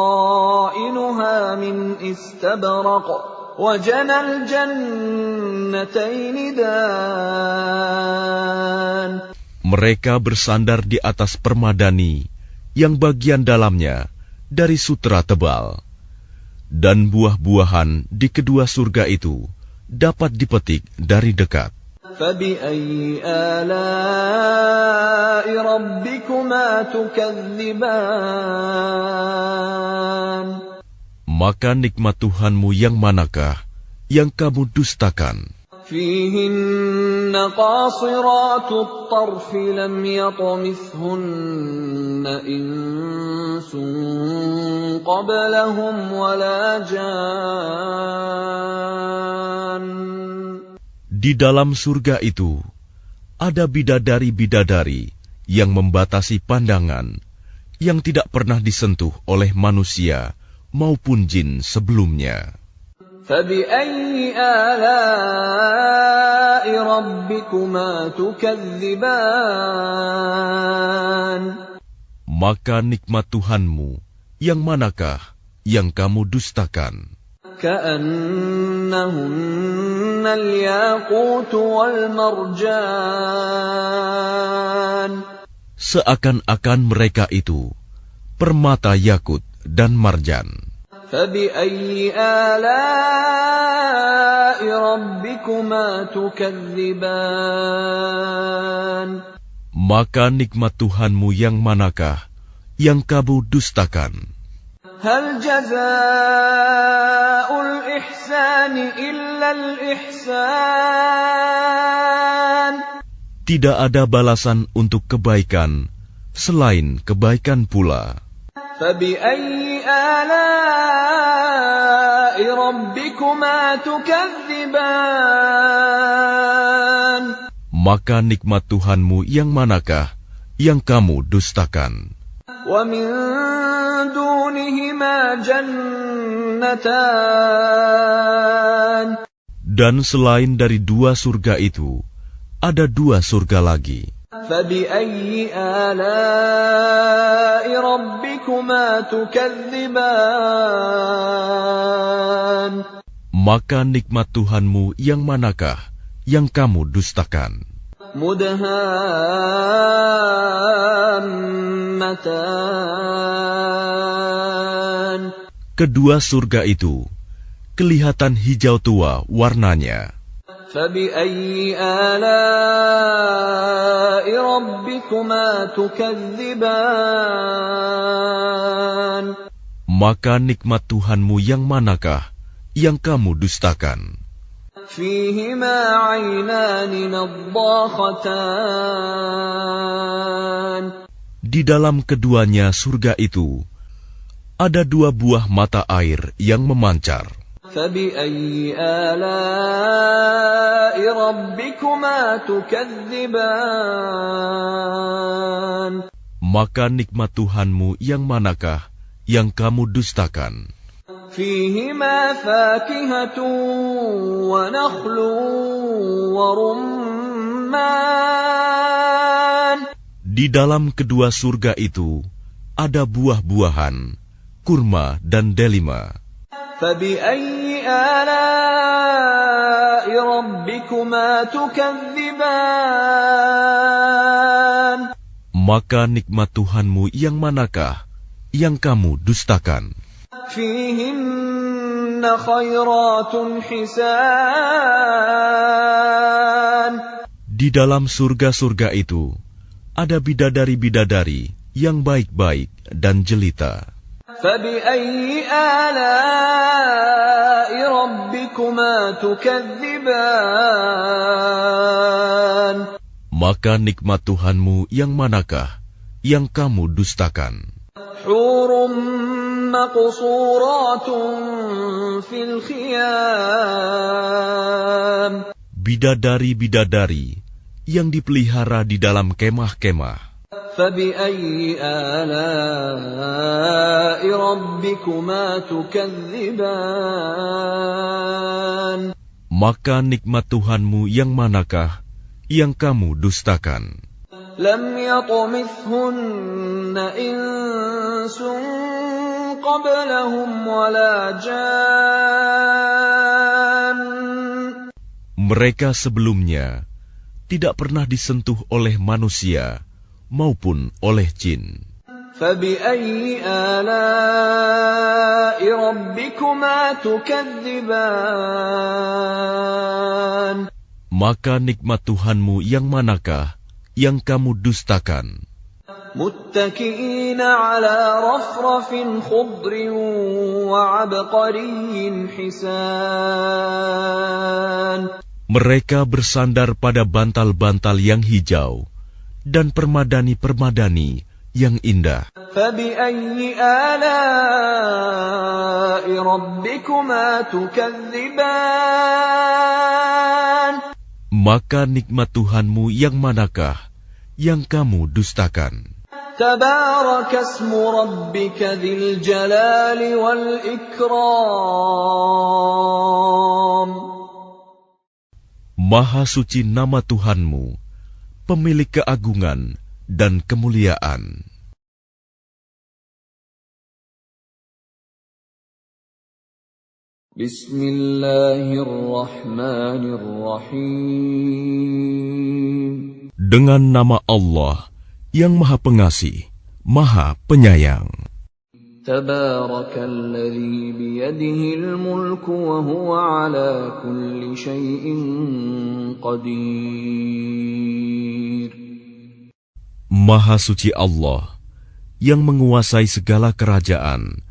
مِنْ إِسْتَبْرَقٍ وَجَنَى الْجَنَّتَيْنِ دَانٍ. Mereka bersandar di atas permadani yang bagian dalamnya dari sutra tebal, dan buah-buahan di kedua surga itu dapat dipetik dari dekat. فَبِأَيِّ آلَاءِ رَبِّكُمَا تُكَذِّبَانِ. Maka nikmat Tuhanmu yang manakah yang kamu dustakan? فِيهِنَّ قَاصِرَاتُ الطَّرْفِ لَمْ يَطْمِثْهُنَّ إِنسٌ قَبْلَهُمْ وَلَا جَانٌّ. Di dalam surga itu ada bidadari-bidadari yang membatasi pandangan, yang tidak pernah disentuh oleh manusia maupun jin sebelumnya. فَبِأَيِّ آلَاءِ ربكما تكذبان Maka nikmat Tuhanmu, yang manakah yang kamu dustakan? كأنهن الياقوت والمرجان Seakan-akan mereka itu permata yakut dan marjan. فبأي آلاء ربكما تكذبان Maka nikmat Tuhanmu yang manakah yang kamu dustakan? هل جزاء الإحسان إلا الإحسان Tidak ada balasan untuk kebaikan selain kebaikan pula. فبأي آلاء ربكما تكذبان Maka nikmat Tuhanmu yang manakah yang kamu dustakan? ومن دونهما جنتان Dan selain dari dua surga itu, ada dua surga lagi. فبأي آلاء ربكما تكذبان Maka nikmat Tuhanmu yang manakah yang kamu dustakan? مدهامتان Kedua surga itu kelihatan hijau tua warnanya. فبأي آلاء ربكما تكذبان Maka nikmat Tuhanmu yang manakah yang kamu dustakan? فيهما عينان نضاختان Di dalam keduanya surga itu ada dua buah mata air yang memancar. فبأي آلاء ربكما تكذبان Maka nikmat Tuhanmu yang manakah yang kamu dustakan? فيهما فاكهة ونخل ورمان Di dalam kedua surga itu ada buah-buahan, kurma dan delima. فبأي آلاء ربكما تكذبان Maka nikmat Tuhanmu yang manakah yang kamu dustakan? فيهن خيرات حسان Di dalam surga-surga itu ada bidadari-bidadari yang baik-baik dan jelita. فبأي آلاء ربكما تكذبان Maka nikmat Tuhanmu yang manakah yang kamu dustakan? حور مقصورات في الخيام Bidadari-bidadari yang dipelihara di dalam kemah-kemah. فبأي آلاء ربكما تكذبان Maka nikmat Tuhanmu yang manakah yang kamu dustakan? لم يطمثهن إنس قبلهم ولا جان Mereka sebelumnya tidak pernah disentuh oleh manusia maupun oleh jin. فبأي آلاء ربكما تكذبان Maka nikmat Tuhanmu yang manakah yang kamu dustakan? متكئين على رفرف خضر وعبقري حسان Mereka bersandar pada bantal-bantal yang hijau dan permadani-permadani yang indah. فبأي آلاء ربكما تكذبان Maka nikmat Tuhanmu yang manakah yang kamu dustakan? تبارك اسم ربك ذي الجلال والإكرام Maha suci nama Tuhanmu, pemilik keagungan dan kemuliaan. Bismillahirrahmanirrahim. Dengan nama Allah yang Maha Pengasih, Maha Penyayang. Tabarakalladzi biyadihil mulku wa huwa ala kulli syai'in qadir. Maha suci Allah yang menguasai segala kerajaan,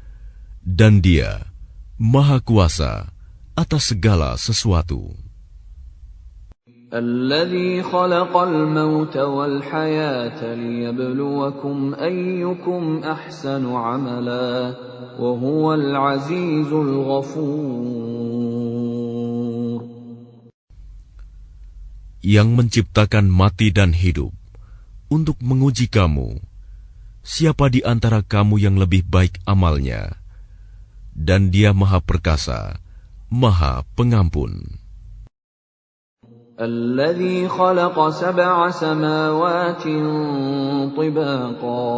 dan Dia Maha Kuasa atas segala sesuatu. Alladzi khalaqal mauta wal hayata liyabluwakum ayyukum ahsanu amala wa huwal azizul ghafur. Yang menciptakan mati dan hidup untuk menguji kamu, siapa di antara kamu yang lebih baik amalnya, dan Dia Maha Perkasa, Maha Pengampun. الذي خلق 7 سماوات طباقا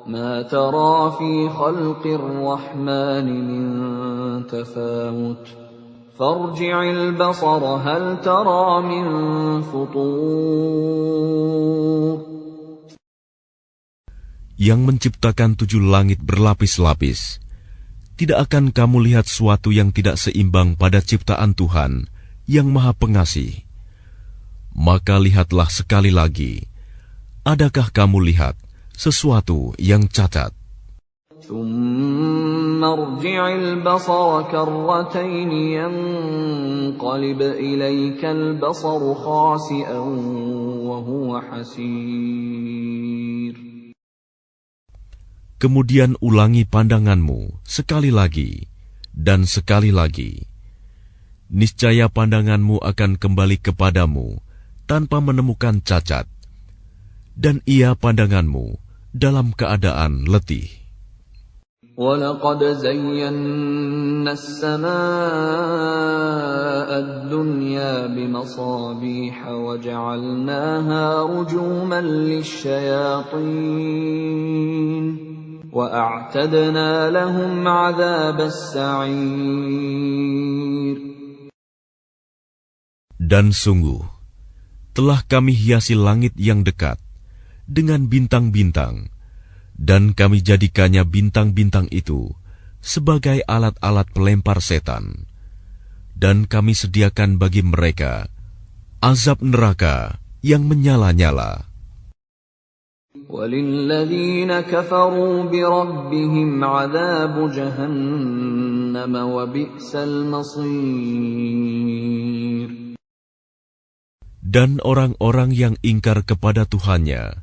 ما ترى في خلق الرحمن من تفاوت فارجع البصر هل ترى من فطور. Yang menciptakan 7 langit berlapis-lapis, tidak akan kamu lihat suatu yang tidak seimbang pada ciptaan Tuhan yang Maha Pengasih. Maka lihatlah sekali lagi, adakah kamu lihat sesuatu yang cacat? ثم ارجع البصر كرتين ينقلب إليك البصر خاسئا وهو حسير. Kemudian ulangi pandanganmu sekali lagi dan sekali lagi. Niscaya pandanganmu akan kembali kepadamu tanpa menemukan cacat, dan ia pandanganmu dalam keadaan letih. وَلَقَدْ زَيَّنَّا السَّمَاءَ الدُّنْيَا بِمَصَابِيحَ وَجَعَلْنَاهَا رُجُومًا لِلشَّيَاطِينِ وَأَعْتَدْنَا لَهُمْ عَذَابَ السَّعِيرِ. Dan sungguh, telah kami hiasi langit yang dekat dengan bintang-bintang, dan kami jadikannya bintang-bintang itu sebagai alat-alat pelempar setan. Dan kami sediakan bagi mereka azab neraka yang menyala-nyala. وَلِلَّذِينَ كَفَرُوا بِرَبِّهِمْ عَذَابُ جَهَنَّمَ وَبِئْسَ الْمَصِيرُ. Dan orang-orang yang ingkar kepada Tuhannya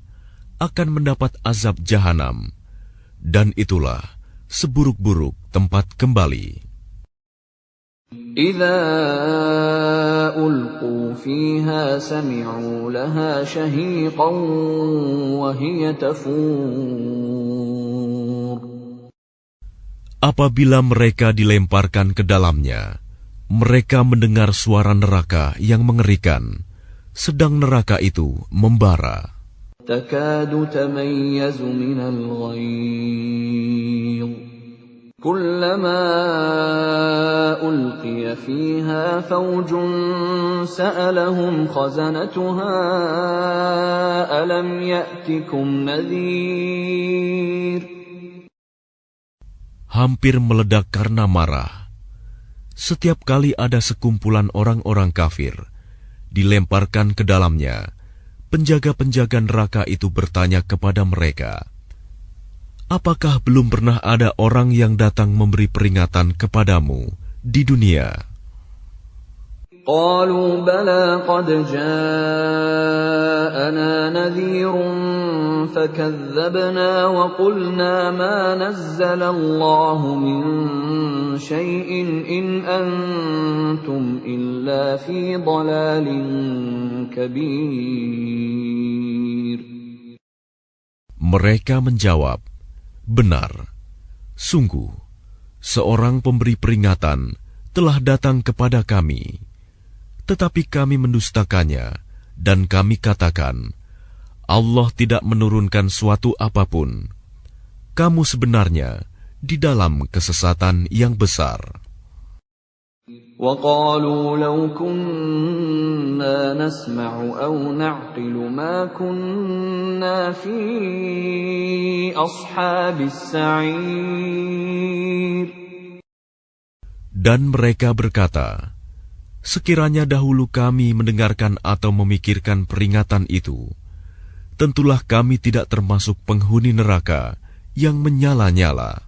akan mendapat azab jahanam, dan itulah seburuk-buruk tempat kembali. إِذَا أُلْقُوا فِيهَا سَمِعُوا لَهَا شَهِيقًا وَهِيَ تَفُورُ. Apabila mereka dilemparkan ke dalamnya, mereka mendengar suara neraka yang mengerikan, sedang neraka itu membara. تَكَادُ تَمَيَّزُ مِنَ الْغَيْظِ كُلَّمَا أُلْقِيَ فِيهَا فَوْجٌ سَأَلَهُمْ خَزَنَتُهَا أَلَمْ يَأْتِكُمْ نَذِيرٌ. Hampir meledak karena marah. Setiap kali ada sekumpulan orang-orang kafir dilemparkan ke dalamnya, penjaga-penjaga neraka itu bertanya kepada mereka, apakah belum pernah ada orang yang datang memberi peringatan kepadamu di dunia? قالوا بلى قد جاءنا نذير فكذبنا وقلنا ما نزل الله من شيء إن أنتم إلا في ضلال كبير. Mereka menjawab, benar, sungguh, seorang pemberi peringatan telah datang kepada kami. Tetapi kami mendustakannya, dan kami katakan, Allah tidak menurunkan suatu apapun. Kamu sebenarnya di dalam kesesatan yang besar. وَقَالُوا لَوْ كُنَّا نَسْمَعُ أَوْ نَعْقِلُ مَا كُنَّا فِي أَصْحَابِ السَّعِيرِ. Dan mereka berkata, sekiranya dahulu kami mendengarkan atau memikirkan peringatan itu, tentulah kami tidak termasuk penghuni neraka yang menyala-nyala.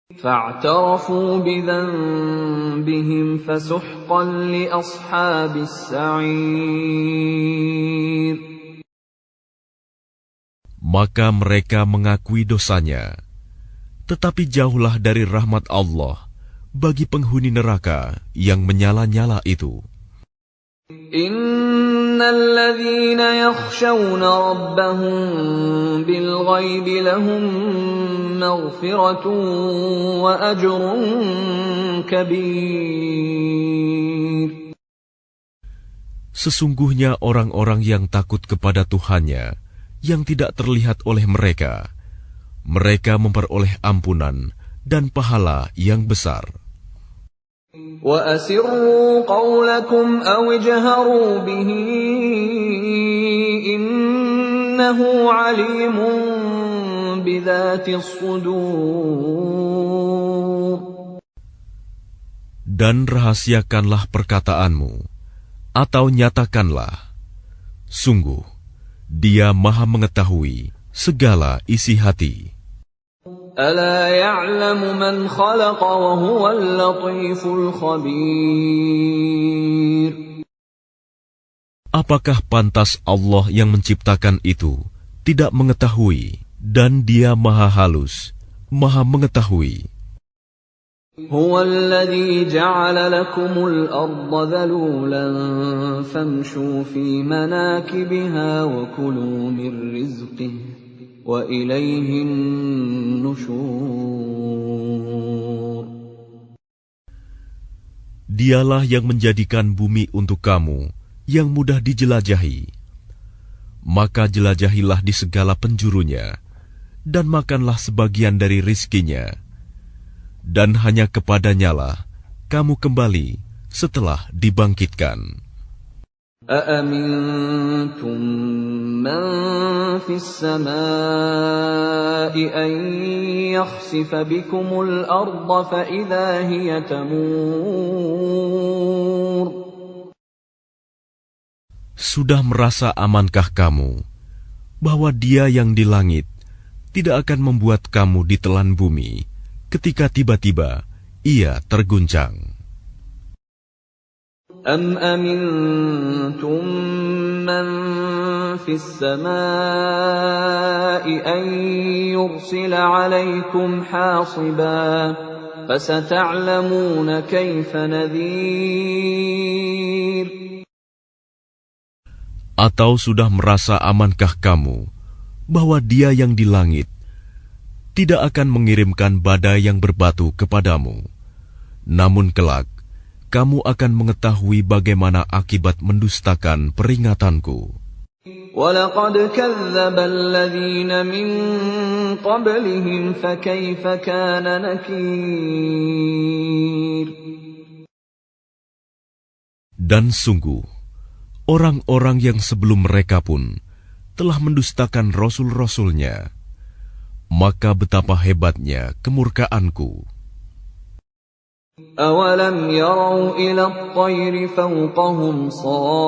فَاعْتَرَفُوا بِذَنبِهِمْ فَسُحْقًا لِأَصْحَابِ السَّعِيرِ. Maka mereka mengakui dosanya, tetapi jauhlah dari rahmat Allah bagi penghuni neraka yang menyala-nyala itu. إِنَّ يَخْشَوْنَ رَبَّهُم بِالْغَيْبِ لَهُم مَّغْفِرَةٌ وَأَجْرٌ كَبِيرٌ. Sesungguhnya orang-orang yang takut kepada Tuhannya yang tidak terlihat oleh mereka, mereka memperoleh ampunan dan pahala yang besar. وَأَسِرُّوا قَوْلَكُمْ أَوِ اجْهَرُوا بِهِ إِنَّهُ عَلِيمٌ بِذَاتِ الصُّدُورِ. Dan rahasiakanlah perkataanmu, atau nyatakanlah, sungguh, Dia Maha mengetahui segala isi hati. أَلَا يَعْلَمُ مَنْ خَلَقَ وَهُوَ اللَّطِيفُ الْخَبِيرُ. Apakah pantas Allah yang menciptakan itu tidak mengetahui, dan Dia Maha halus, Maha mengetahui. هُوَ الَّذِي جَعَلَ لَكُمُ الْأَرْضَ ذَلُولًا فَامْشُوا فِي مَنَاكِبِهَا وَكُلُوا مِنْ رِزْقِهِ وَإِلَيْهِ النُّشُورُ. Dialah yang menjadikan bumi untuk kamu yang mudah dijelajahi. Maka jelajahilah di segala penjurunya, dan makanlah sebagian dari rizkinya. Dan hanya kepadanyalah kamu kembali setelah dibangkitkan. أَأَمِنْتُمْ مَنْ فِي السَّمَاءِ أَنْ يَخْسِفَ بِكُمُ الْأَرْضَ فَإِذَا هِيَ تَمُورُ. Sudah merasa amankah kamu bahwa Dia yang di langit tidak akan membuat kamu ditelan bumi ketika tiba-tiba Ia terguncang? أَمْ أَمِنْتُمْ مَنْ فِي السَّمَاءِ أَنْ يُرْسِلَ عَلَيْكُمْ حَاصِبًا فَسَتَعْلَمُونَ كَيْفَ نَذِيرٌ. Atau sudah merasa amankah kamu bahwa Dia yang di langit tidak akan mengirimkan badai yang berbatu kepadamu, namun kelak kamu akan mengetahui bagaimana akibat mendustakan peringatanku. وَلَقَدْ كَذَّبَ الَّذِينَ مِن قَبْلِهِمْ فَكَيْفَ كَانَ نَكِيرِ. Dan sungguh, orang-orang yang sebelum mereka pun telah mendustakan rasul-rasulnya, maka betapa hebatnya kemurkaanku. أَوَلَمْ يَرَوْا إِلَى الطَّيْرِ فَوْقَهُمْ صَافَّاتٍ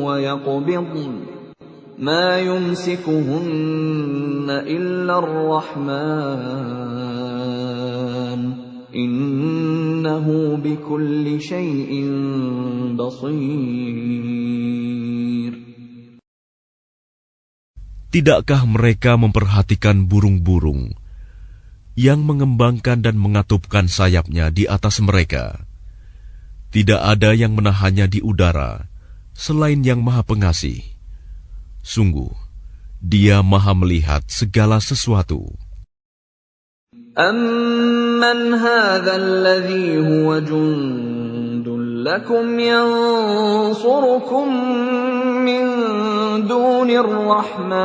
وَيَقْبِضْنَ مَا يُمْسِكُهُنَّ إِلَّا الرَّحْمَنُ إِنَّهُ بِكُلِّ شَيْءٍ بَصِيرٌ. Tidakkah mereka memperhatikan burung-burung yang mengembangkan dan mengatupkan sayapnya di atas mereka? Tidak ada yang menahannya di udara selain Yang Maha Pengasih. Sungguh, Dia Maha melihat segala sesuatu. أَمَّنْ هَذَا الَّذِي هُوَ جُندٌ لَكُمْ يَنصُرُكُم مِّن دُونِ الرَّحْمَٰنِ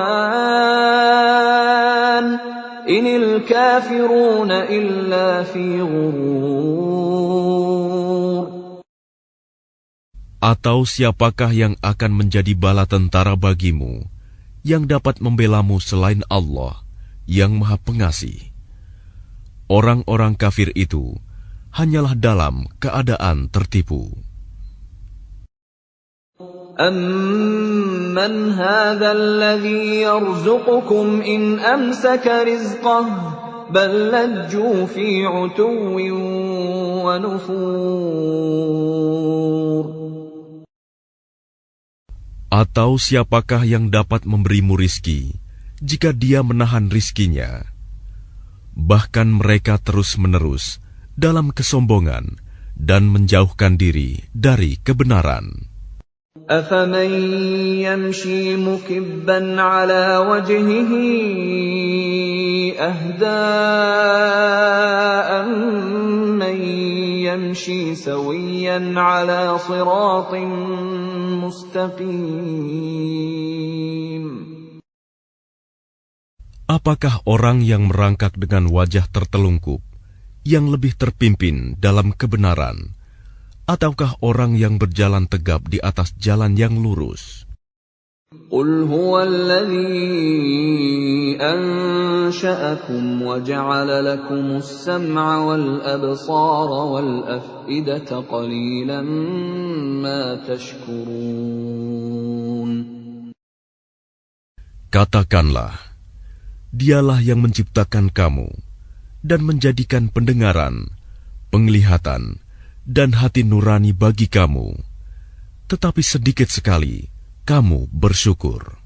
إِنِ الْكَافِرُونَ إِلَّا فِي غُرُورٍ. Atau siapakah yang akan menjadi bala tentara bagimu, yang dapat membelamu selain Allah, yang Maha Pengasih? Orang-orang kafir itu hanyalah dalam keadaan tertipu. أَمَّنْ هَذَا الَّذِي يَرْزُقُكُمْ إِنْ أَمْسَكَ رِزْقَهُ بَل لَّجُّوا فِي عُتُوٍّ وَنُفُورٍ. Atau siapakah yang dapat memberimu rizki jika dia menahan rizkinya? Bahkan mereka terus-menerus dalam kesombongan dan menjauhkan diri dari kebenaran. أَفَمَن يَمْشِي مُكِبًّا عَلَى وَجْهِهِ أَهْدَىٰ أَمَّن يَمْشِي سَوِيًّا عَلَى صِرَاطٍ مُّسْتَقِيمٍ. Apakah orang yang merangkak dengan wajah tertelungkup yang lebih terpimpin dalam kebenaran, ataukah orang yang berjalan tegap di atas jalan yang lurus? قُلْ هُوَ الَّذِي أَنشَأَكُمْ وَجَعَلَ لَكُمُ السَّمْعَ وَالْأَبْصَارَ وَالْأَفْئِدَةَ قَلِيلًا مَا تَشْكُرُونَ. Katakanlah, Dialah yang menciptakan kamu dan menjadikan pendengaran, penglihatan, dan hati nurani bagi kamu, tetapi sedikit sekali kamu bersyukur.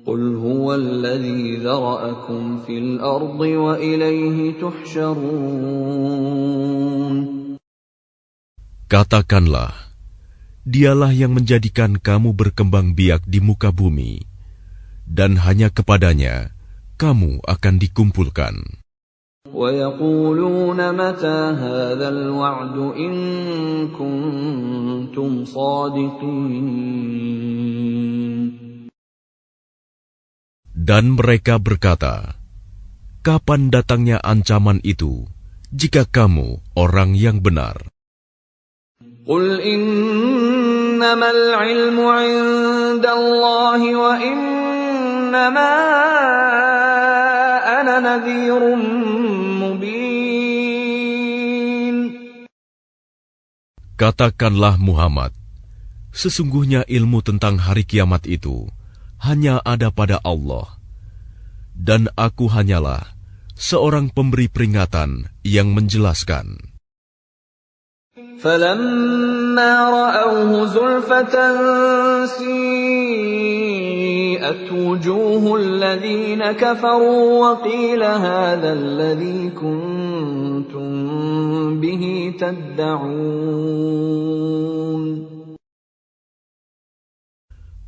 قُلْ هُوَ الَّذِي ذَرَأَكُمْ فِي الْأَرْضِ وَإِلَيْهِ تُحْشَرُونَ. Katakanlah, Dialah yang menjadikan kamu berkembang biak di muka bumi, dan hanya kepadanya kamu akan dikumpulkan. وَيَقُولُونَ مَتَى هَذَا الْوَعْدُ إِن كُنتُمْ صَادِقِينَ. Dan mereka berkata, kapan datangnya ancaman itu, jika kamu orang yang benar? قُلْ إِنَّمَا الْعِلْمُ عِندَ اللَّهِ وَإِنَّمَا أَنَا نَذِيرٌ مُبِينٌ. Katakanlah Muhammad, sesungguhnya ilmu tentang hari kiamat itu hanya ada pada Allah, dan aku hanyalah seorang pemberi peringatan yang menjelaskan. فَلَمَّا رَأَوْهُ زُلْفَةً سِيئَتْ وُجُوهُ الَّذِينَ كَفَرُوا وَقِيلَ هَذَا الَّذِي كُنتُم بِهِ تَدَّعُونَ.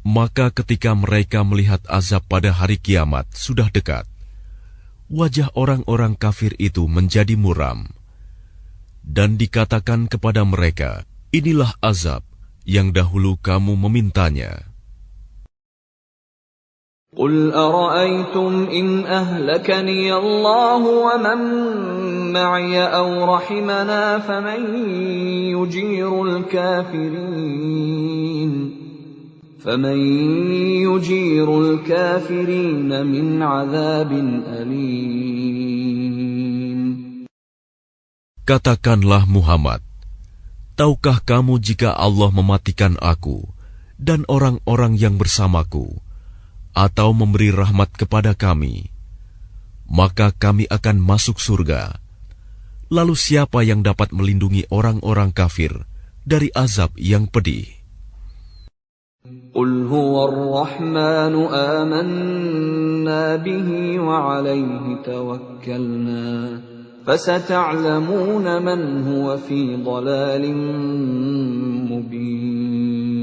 Maka ketika mereka melihat azab pada hari kiamat sudah dekat, wajah orang-orang kafir itu menjadi muram, dan dikatakan kepada mereka, inilah azab yang dahulu kamu memintanya. قُلْ أَرَأَيْتُمْ إِنْ أَهْلَكَنِيَ اللَّهُ وَمَن مَّعِيَ أَوْ رَحِمَنَا فَمَن يُجِيرُ الْكَافِرِينَ مِنْ عَذَابٍ أَلِيمٍ. Katakanlah Muhammad, tahukah kamu jika Allah mematikan aku dan orang-orang yang bersamaku, atau memberi rahmat kepada kami, maka kami akan masuk surga. Lalu siapa yang dapat melindungi orang-orang kafir dari azab yang pedih? قُلْ هُوَ الرَّحْمَنُ آمَنَّا بِهِ وَعَلَيْهِ تَوَكَّلْنَا فَسَتَعْلَمُونَ مَنْ هُوَ فِي ضَلَالٍ مُبِينٍ.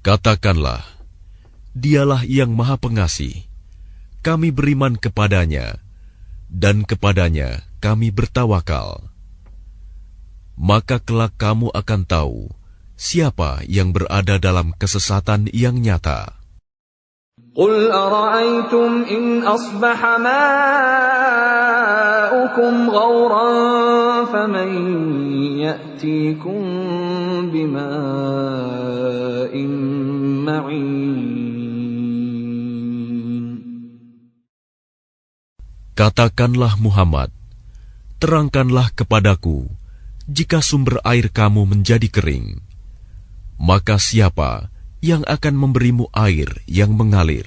Katakanlah, Dialah yang Maha Pengasih. kami beriman kepadanya, dan kepadanya kami bertawakal. Maka kelak kamu akan tahu siapa yang berada dalam kesesatan yang nyata. قل أرأيتم إن أصبح ماؤكم غورا فمن يأتيكم بماء معين. Katakanlah Muhammad, terangkanlah kepadaku jika sumber air kamu menjadi kering, maka siapa yang akan memberimu air yang mengalir?